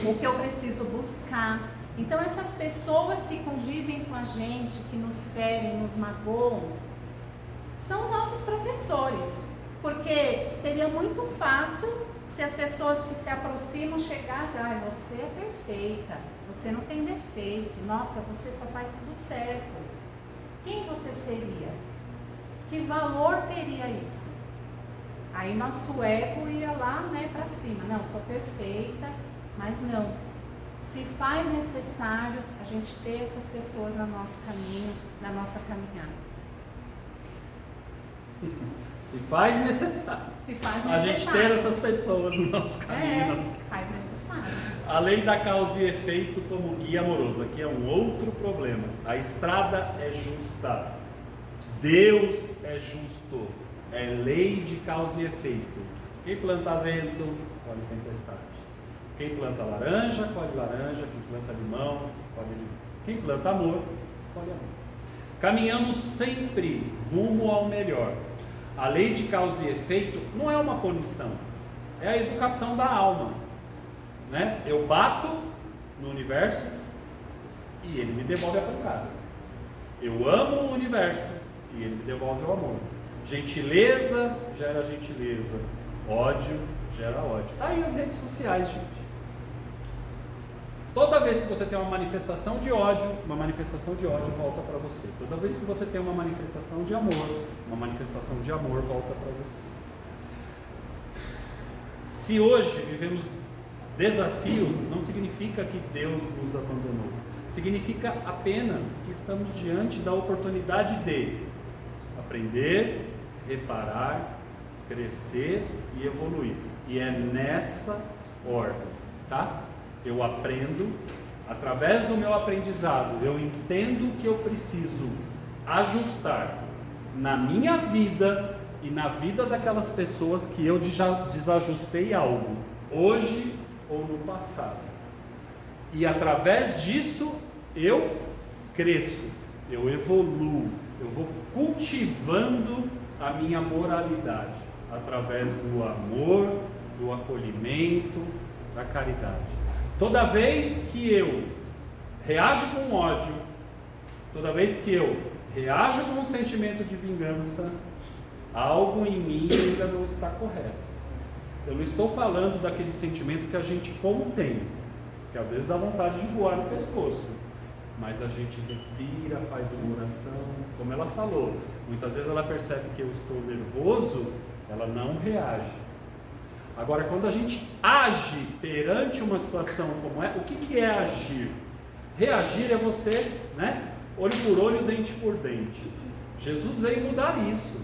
O que eu preciso buscar? Então essas pessoas que convivem com a gente, que nos ferem, nos magoam, são nossos professores. Porque seria muito fácil se as pessoas que se aproximam chegassem: ah, você é perfeita, você não tem defeito, nossa, você só faz tudo certo. Quem você seria? Que valor teria isso? Aí nosso ego ia lá, né, para cima. Não, sou perfeita, mas não. Se faz necessário a gente ter essas pessoas no nosso caminho, na nossa caminhada. Se faz necessário. A gente ter essas pessoas no nosso caminho. Se faz necessário. A lei da causa e efeito como guia amoroso. Aqui é um outro problema. A estrada é justa. Deus é justo. É lei de causa e efeito. Quem planta vento, colhe tempestade. Quem planta laranja, colhe laranja. Quem planta limão, colhe limão. Quem planta amor, colhe amor. Caminhamos sempre rumo ao melhor. A lei de causa e efeito não é uma punição, é a educação da alma, né? Eu bato no universo e ele me devolve a pancada. Eu amo o universo e ele me devolve o amor. Gentileza gera gentileza, ódio gera ódio. Tá aí as redes sociais, gente. Toda vez que você tem uma manifestação de ódio volta para você. Toda vez que você tem uma manifestação de amor volta para você. Se hoje vivemos desafios, não significa que Deus nos abandonou. Significa apenas que estamos diante da oportunidade de aprender, reparar, crescer e evoluir. E é nessa ordem, tá? Eu aprendo, através do meu aprendizado, eu entendo que eu preciso ajustar na minha vida e na vida daquelas pessoas que eu já desajustei algo, hoje ou no passado. E através disso, eu cresço, eu evoluo, eu vou cultivando a minha moralidade, através do amor, do acolhimento, da caridade. Toda vez que eu reajo com ódio, toda vez que eu reajo com um sentimento de vingança, algo em mim ainda não está correto. Eu não estou falando daquele sentimento que a gente contém, porque às vezes dá vontade de voar no pescoço, mas a gente respira, faz uma oração, como ela falou, muitas vezes ela percebe que eu estou nervoso, ela não reage. Agora, quando a gente age perante uma situação como é, o que é agir? Reagir é você, né? Olho por olho, dente por dente. Jesus veio mudar isso.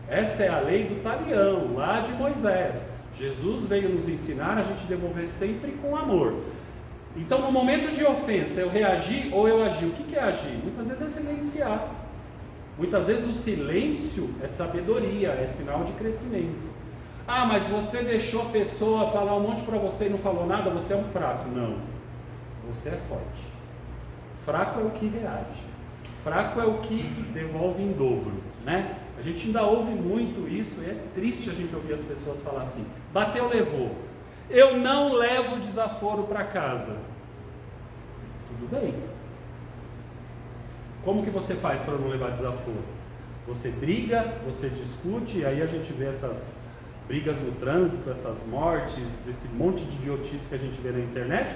Essa é a lei do talião, lá de Moisés. Jesus veio nos ensinar a gente devolver sempre com amor. Então, no momento de ofensa, eu reagir ou eu agir? O que é agir? Muitas vezes é silenciar. Muitas vezes o silêncio é sabedoria, é sinal de crescimento. Ah, mas você deixou a pessoa falar um monte para você e não falou nada, você é um fraco. Não, você é forte. Fraco é o que reage. Fraco é o que devolve em dobro, né? A gente ainda ouve muito isso e é triste a gente ouvir as pessoas falar assim: bateu, levou. Eu não levo desaforo para casa. Tudo bem. Como que você faz para não levar desaforo? Você briga, você discute, e aí a gente vê essas brigas no trânsito, essas mortes, esse monte de idiotice que a gente vê na internet.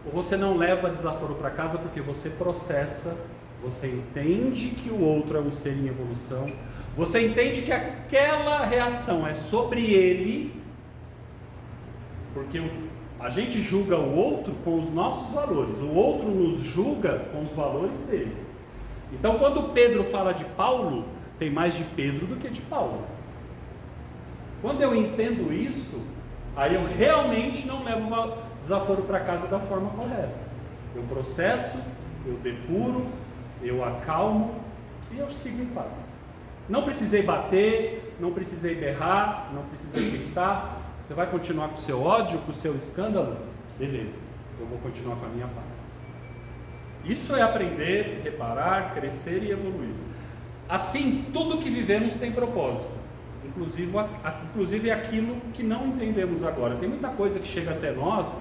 Ou você não leva desaforo para casa porque você processa, você entende que o outro é um ser em evolução, você entende que aquela reação é sobre ele, porque a gente julga o outro com os nossos valores, o outro nos julga com os valores dele. Então, quando Pedro fala de Paulo, tem mais de Pedro do que de Paulo. Quando eu entendo isso, aí eu realmente não levo desaforo para casa da forma correta. Eu processo, eu depuro, eu acalmo e eu sigo em paz. Não precisei bater, não precisei berrar, não precisei gritar. Você vai continuar com o seu ódio, com o seu escândalo? Beleza, eu vou continuar com a minha paz. Isso é aprender, reparar, crescer e evoluir. Assim, tudo que vivemos tem propósito. Inclusive aquilo que não entendemos agora. Tem muita coisa que chega até nós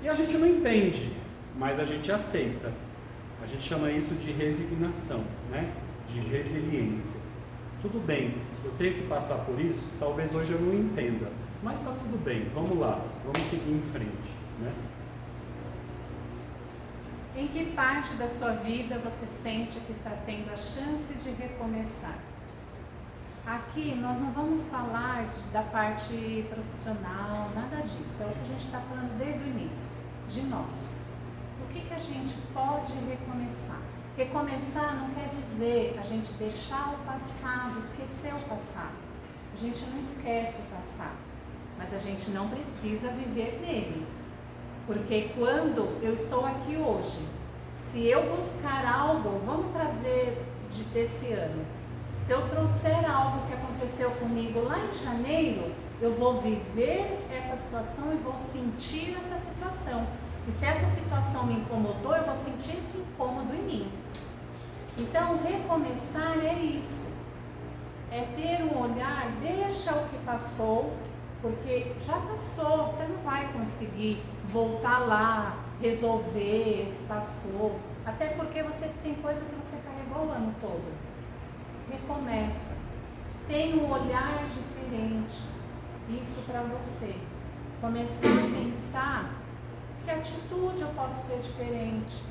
e a gente não entende, mas a gente aceita. A gente chama isso de resignação, né? De resiliência. Tudo bem, eu tenho que passar por isso, talvez hoje eu não entenda, mas está tudo bem, vamos lá, vamos seguir em frente, né? Em que parte da sua vida você sente que está tendo a chance de recomeçar? Aqui nós não vamos falar da parte profissional, nada disso, é o que a gente está falando desde o início, de nós. O que a gente pode recomeçar? Recomeçar não quer dizer a gente deixar o passado, esquecer o passado. A gente não esquece o passado, mas a gente não precisa viver nele. Porque quando eu estou aqui hoje, se eu buscar algo, vamos trazer desse ano. Se eu trouxer algo que aconteceu comigo lá em janeiro, eu vou viver essa situação e vou sentir essa situação. E se essa situação me incomodou, eu vou sentir esse incômodo em mim. Então, recomeçar é isso. É ter um olhar, deixa o que passou, porque já passou, você não vai conseguir voltar lá, resolver o que passou. Até porque você tem coisa que você carregou o ano todo. Recomeça. Tem um olhar diferente. Isso para você. Começar a pensar que atitude eu posso ter diferente.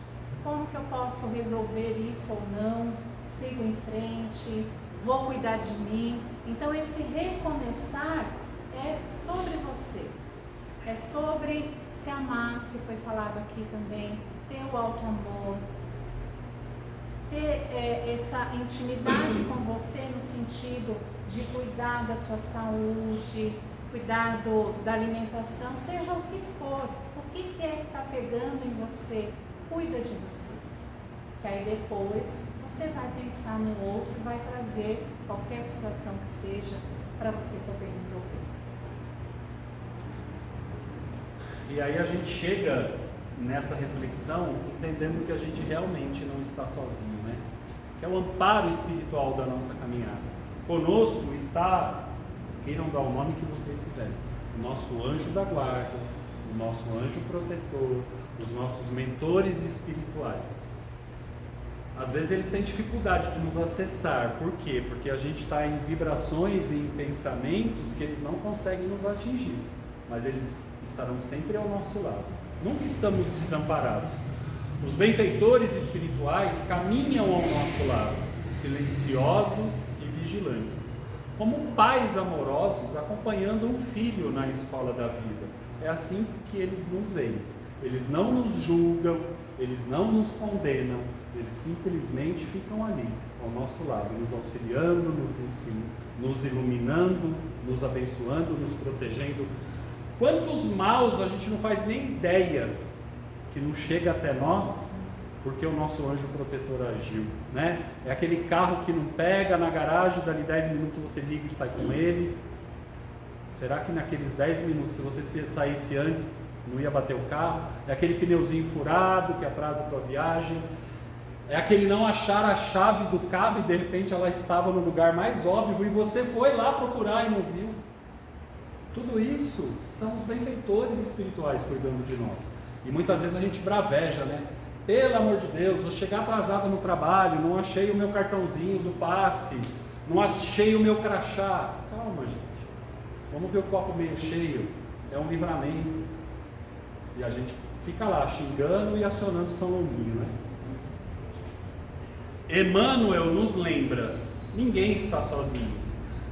Como que eu posso resolver isso ou não? Sigo em frente, vou cuidar de mim. Então esse recomeçar é sobre você. É sobre se amar, que foi falado aqui também, ter o auto-amor, ter essa intimidade com você no sentido de cuidar da sua saúde, cuidar da alimentação, seja o que for, o que é que está pegando em você, cuida de você. Que aí depois você vai pensar no outro e vai trazer qualquer situação que seja para você poder resolver. E aí a gente chega nessa reflexão entendendo que a gente realmente não está sozinho, né? Que é o amparo espiritual da nossa caminhada. Conosco está, queiram dar o nome que vocês quiserem, o nosso anjo da guarda, o nosso anjo protetor, os nossos mentores espirituais. Às vezes eles têm dificuldade de nos acessar. Por quê? Porque a gente está em vibrações e em pensamentos que eles não conseguem nos atingir. mas eles estarão sempre ao nosso lado. Nunca estamos desamparados. Os benfeitores espirituais caminham ao nosso lado, silenciosos e vigilantes, como pais amorosos acompanhando um filho na escola da vida. É assim que eles nos veem. Eles não nos julgam, eles não nos condenam, eles simplesmente ficam ali, ao nosso lado, nos auxiliando, nos ensinando, nos iluminando, nos abençoando, nos protegendo. Quantos maus a gente não faz nem ideia que não chega até nós, porque o nosso anjo protetor agiu, né? É aquele carro que não pega na garagem, dali 10 minutos você liga e sai com ele. Será que naqueles 10 minutos, se você saísse antes, não ia bater o carro? É aquele pneuzinho furado que atrasa a tua viagem. É aquele não achar a chave do carro e de repente ela estava no lugar mais óbvio e você foi lá procurar e não viu. Tudo isso são os benfeitores espirituais cuidando de nós. E muitas vezes a gente braveja, né? Pelo amor de Deus, vou chegar atrasado no trabalho, não achei o meu cartãozinho do passe, não achei o meu crachá. Calma, gente. Vamos ver o copo meio cheio. É um livramento. E a gente fica lá xingando e acionando São Longuinho, né? Emmanuel nos lembra: ninguém está sozinho.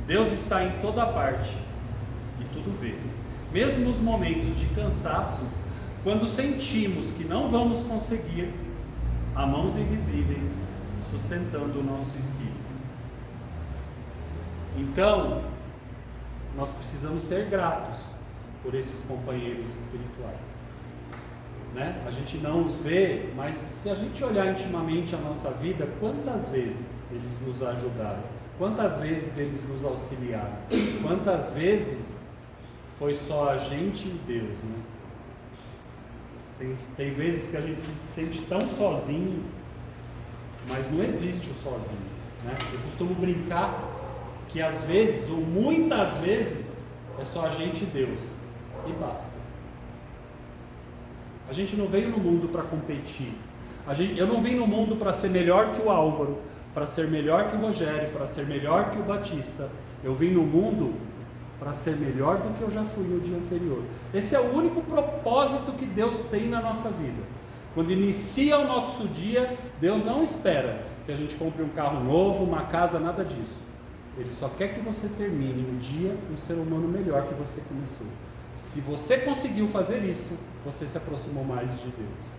Deus está em toda parte e tudo vê. Mesmo nos momentos de cansaço, quando sentimos que não vamos conseguir, há mãos invisíveis sustentando o nosso espírito. Então, nós precisamos ser gratos por esses companheiros espirituais, né? A gente não os vê, mas se a gente olhar intimamente a nossa vida, quantas vezes eles nos ajudaram, quantas vezes eles nos auxiliaram, quantas vezes foi só a gente e Deus, né? Tem vezes que a gente se sente tão sozinho, mas não existe o sozinho, né? Eu costumo brincar que às vezes, ou muitas vezes, é só a gente e Deus, e basta. A gente não veio no mundo para competir. Eu não vim no mundo para ser melhor que o Álvaro, para ser melhor que o Rogério, para ser melhor que o Batista. Eu vim no mundo para ser melhor do que eu já fui no dia anterior. Esse é o único propósito que Deus tem na nossa vida. Quando inicia o nosso dia, Deus não espera que a gente compre um carro novo, uma casa, nada disso. Ele só quer que você termine um dia um ser humano melhor que você começou. Se você conseguiu fazer isso, você se aproximou mais de Deus.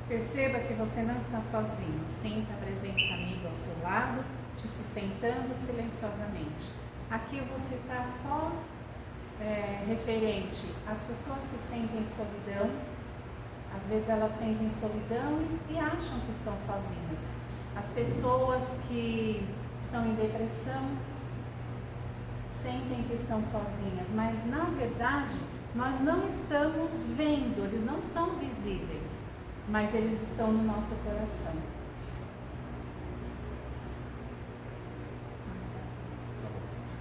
Perceba que você não está sozinho. Sinta a presença amiga ao seu lado, te sustentando silenciosamente. Aqui eu vou citar só referente às pessoas que sentem solidão. Às vezes elas sentem solidão e acham que estão sozinhas. As pessoas que estão em depressão sentem que estão sozinhas, mas na verdade nós não estamos vendo, eles não são visíveis, mas eles estão no nosso coração.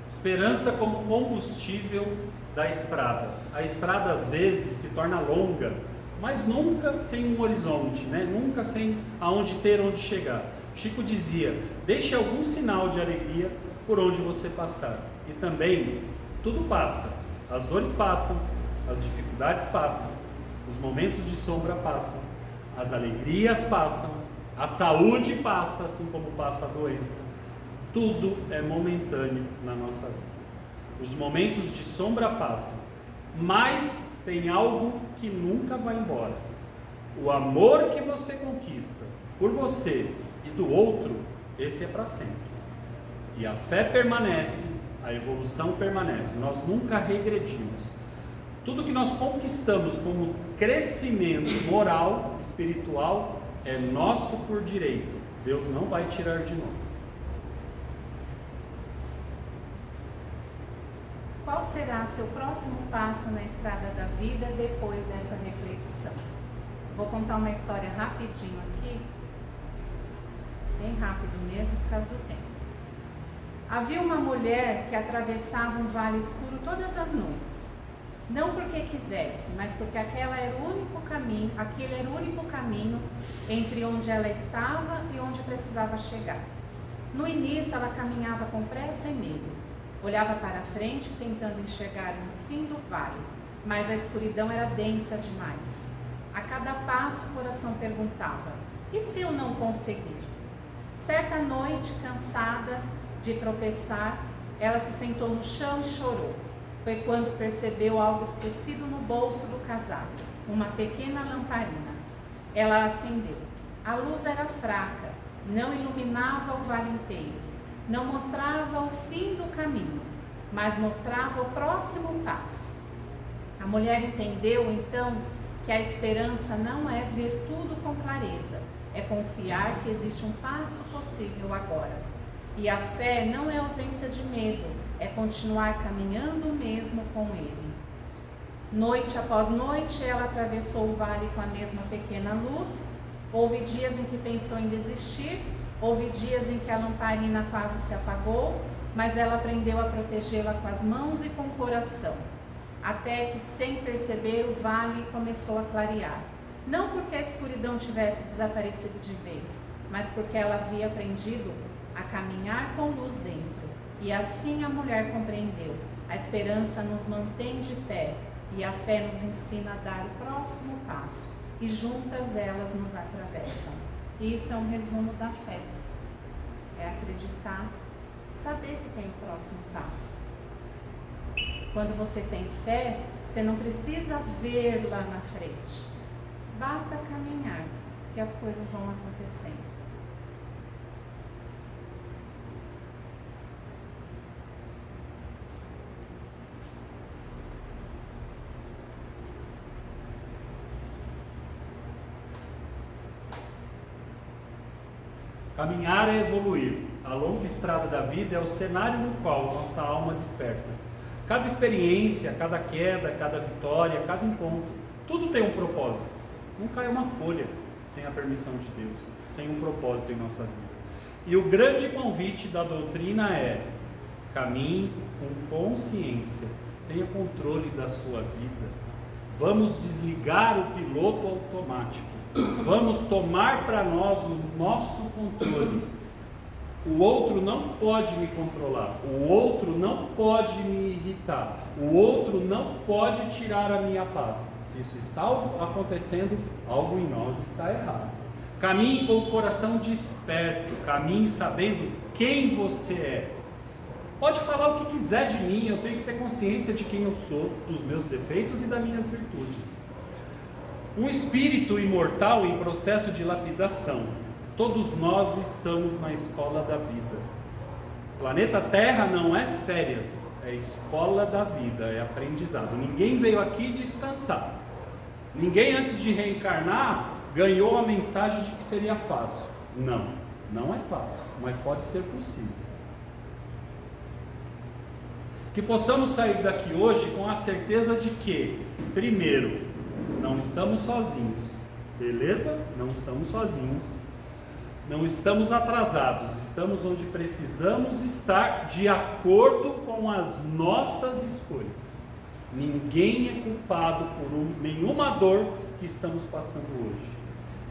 Esperança como combustível da estrada. A estrada às vezes se torna longa, mas nunca sem um horizonte, né? Nunca sem aonde ter onde chegar. Chico dizia: deixe algum sinal de alegria por onde você passar. E também, tudo passa. As dores passam, as dificuldades passam, os momentos de sombra passam, as alegrias passam, a saúde passa, assim como passa a doença. Tudo é momentâneo na nossa vida. Os momentos de sombra passam, mas tem algo que nunca vai embora. O amor que você conquista por você e do outro, esse é para sempre. E a fé permanece, a evolução permanece, nós nunca regredimos. Tudo que nós conquistamos como crescimento moral, espiritual, é nosso por direito. Deus não vai tirar de nós. Qual será seu próximo passo na estrada da vida depois dessa reflexão? Vou contar uma história rapidinho aqui, bem rápido mesmo, por causa do tempo. Havia uma mulher que atravessava um vale escuro todas as noites. Não porque quisesse, mas porque aquele era o único caminho entre onde ela estava e onde precisava chegar. No início ela caminhava com pressa e medo. Olhava para frente, tentando enxergar o fim do vale, mas a escuridão era densa demais. A cada passo o coração perguntava: e se eu não conseguir? Certa noite, cansada de tropeçar, ela se sentou no chão e chorou. Foi quando percebeu algo esquecido no bolso do casaco, uma pequena lamparina. Ela acendeu. A luz era fraca, não iluminava o vale inteiro, não mostrava o fim do caminho, mas mostrava o próximo passo. A mulher entendeu então que a esperança não é ver tudo com clareza, é confiar que existe um passo possível agora. E a fé não é ausência de medo, é continuar caminhando mesmo com ele. Noite após noite, ela atravessou o vale com a mesma pequena luz. Houve dias em que pensou em desistir, houve dias em que a lamparina quase se apagou, mas ela aprendeu a protegê-la com as mãos e com o coração. Até que, sem perceber, o vale começou a clarear. Não porque a escuridão tivesse desaparecido de vez, mas porque ela havia aprendido a caminhar com luz dentro. E assim a mulher compreendeu: a esperança nos mantém de pé e a fé nos ensina a dar o próximo passo. E juntas elas nos atravessam. E isso é um resumo da fé. É acreditar, saber que tem o próximo passo. Quando você tem fé, você não precisa ver lá na frente. Basta caminhar, que as coisas vão acontecendo. Caminhar é evoluir. A longa estrada da vida é o cenário no qual a nossa alma desperta. Cada experiência, cada queda, cada vitória, cada encontro, tudo tem um propósito. Não cai uma folha sem a permissão de Deus, sem um propósito em nossa vida. E o grande convite da doutrina é: caminhe com consciência, tenha controle da sua vida. Vamos desligar o piloto automático. Vamos tomar para nós o nosso controle. O outro não pode me controlar, o outro não pode me irritar, o outro não pode tirar a minha paz. Se isso está acontecendo, algo em nós está errado. Caminhe com o coração desperto, caminhe sabendo quem você é. Pode falar o que quiser de mim, eu tenho que ter consciência de quem eu sou, dos meus defeitos e das minhas virtudes. Um espírito imortal em processo de lapidação. Todos nós estamos na escola da vida. O planeta Terra não é férias, é escola da vida, é aprendizado. Ninguém veio aqui descansar. Ninguém, antes de reencarnar, ganhou a mensagem de que seria fácil. Não, não é fácil, mas pode ser possível. Que possamos sair daqui hoje com a certeza de que, primeiro, não estamos sozinhos, beleza? Não estamos sozinhos, não estamos atrasados, estamos onde precisamos estar de acordo com as nossas escolhas. Ninguém é culpado por nenhuma dor que estamos passando hoje.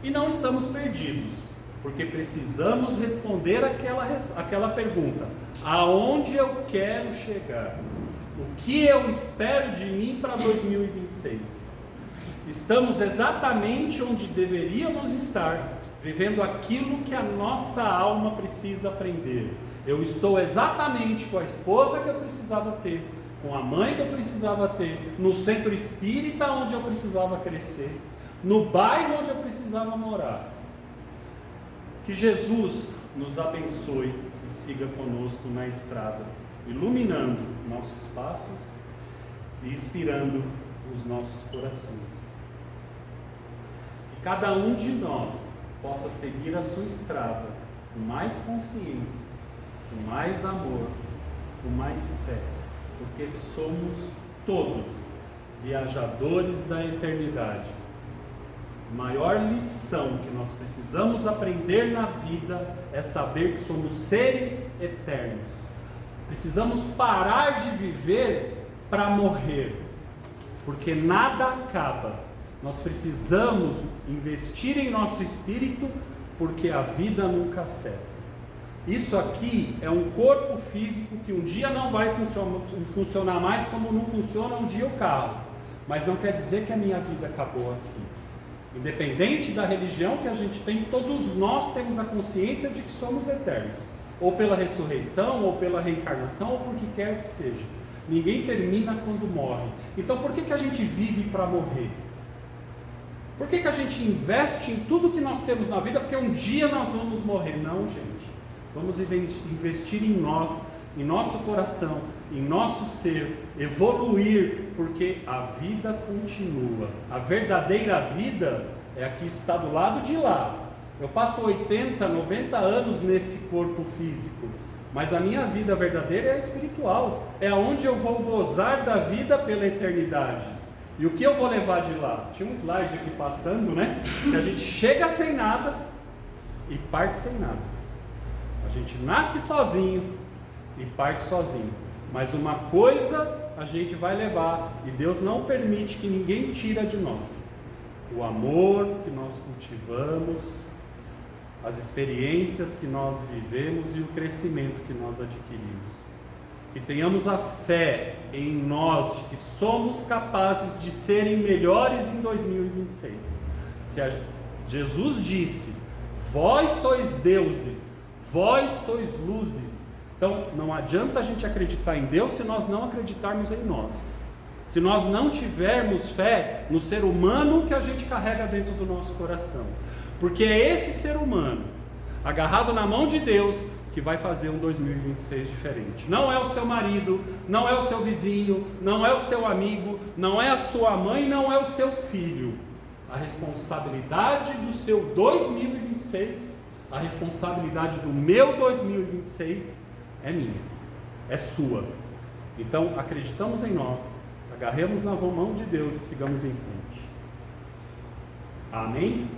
E não estamos perdidos, porque precisamos responder aquela pergunta: aonde eu quero chegar? O que eu espero de mim para 2026? Estamos exatamente onde deveríamos estar, vivendo aquilo que a nossa alma precisa aprender. Eu estou exatamente com a esposa que eu precisava ter, com a mãe que eu precisava ter, no centro espírita onde eu precisava crescer, no bairro onde eu precisava morar. Que Jesus nos abençoe e siga conosco na estrada, iluminando nossos passos e inspirando os nossos corações. Que cada um de nós possa seguir a sua estrada com mais consciência, com mais amor, com mais fé, porque somos todos viajadores da eternidade. A maior lição que nós precisamos aprender na vida é saber que somos seres eternos. Precisamos parar de viver para morrer, porque nada acaba. Nós precisamos investir em nosso espírito, porque a vida nunca cessa. Isso aqui é um corpo físico que um dia não vai funcionar mais como não funciona um dia o carro. Mas não quer dizer que a minha vida acabou aqui. Independente da religião que a gente tem, todos nós temos a consciência de que somos eternos. Ou pela ressurreição, ou pela reencarnação, ou por que quer que seja. Ninguém termina quando morre. Então por que a gente vive para morrer? Por que a gente investe em tudo que nós temos na vida? Porque um dia nós vamos morrer. Não, gente. Vamos investir em nós, em nosso coração, em nosso ser, evoluir, porque a vida continua. A verdadeira vida é a que está do lado de lá. Eu passo 80, 90 anos nesse corpo físico, mas a minha vida verdadeira é a espiritual. É onde eu vou gozar da vida pela eternidade. E o que eu vou levar de lá? Tinha um slide aqui passando, né? Que a gente chega sem nada e parte sem nada. A gente nasce sozinho e parte sozinho. Mas uma coisa a gente vai levar, e Deus não permite que ninguém tire de nós: o amor que nós cultivamos, as experiências que nós vivemos e o crescimento que nós adquirimos. Que tenhamos a fé em nós de que somos capazes de serem melhores em 2026. Jesus disse: vós sois deuses, vós sois luzes. Então não adianta a gente acreditar em Deus se nós não acreditarmos em nós. Se nós não tivermos fé no ser humano que a gente carrega dentro do nosso coração. Porque é esse ser humano, agarrado na mão de Deus, que vai fazer um 2026 diferente. Não é o seu marido, não é o seu vizinho, não é o seu amigo, não é a sua mãe, não é o seu filho. A responsabilidade do seu 2026, a responsabilidade do meu 2026 é minha, é sua. Então acreditamos em nós, agarremos na mão de Deus e sigamos em frente. Amém? Amém.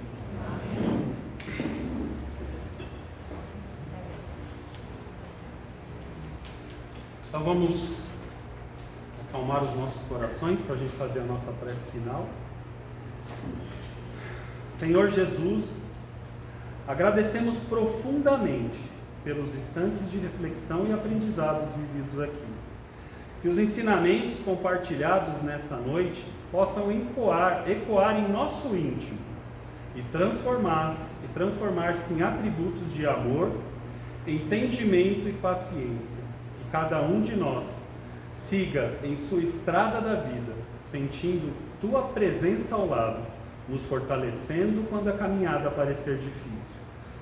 Então vamos acalmar os nossos corações para a gente fazer a nossa prece final. Senhor Jesus, agradecemos profundamente pelos instantes de reflexão e aprendizados vividos aqui. Que os ensinamentos compartilhados nessa noite possam ecoar em nosso íntimo e transformar-se em atributos de amor, entendimento e paciência. Que cada um de nós siga em sua estrada da vida, sentindo tua presença ao lado, nos fortalecendo quando a caminhada parecer difícil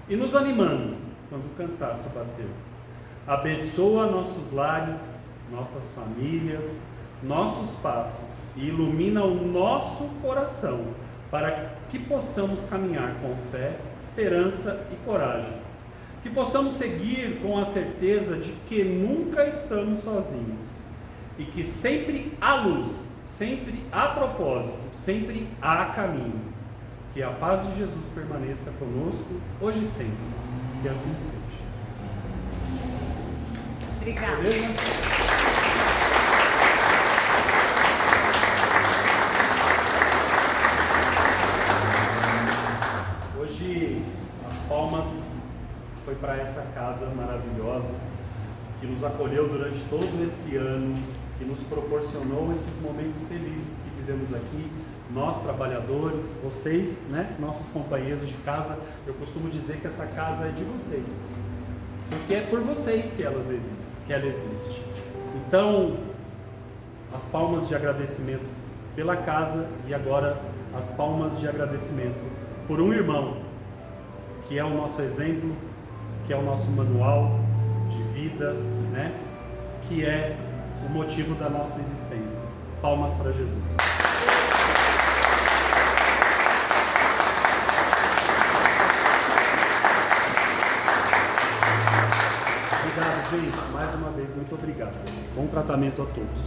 e nos animando quando o cansaço bater. Abençoa nossos lares, nossas famílias, nossos passos e ilumina o nosso coração para que possamos caminhar com fé, esperança e coragem. Que possamos seguir com a certeza de que nunca estamos sozinhos e que sempre há luz, sempre há propósito, sempre há caminho. Que a paz de Jesus permaneça conosco hoje e sempre. Que assim seja. Obrigada. Beleza? Hoje as palmas foi para essa casa maravilhosa que nos acolheu durante todo esse ano, que nos proporcionou esses momentos felizes que vivemos aqui, nós trabalhadores, vocês, né, nossos companheiros de casa. Eu costumo dizer que essa casa é de vocês, porque é por vocês que ela existe. Então, as palmas de agradecimento pela casa e agora as palmas de agradecimento por um irmão, que é o nosso exemplo, que é o nosso manual de vida, né, que é o motivo da nossa existência. Palmas para Jesus. Obrigado, gente. Mais uma vez, muito obrigado. Bom tratamento a todos.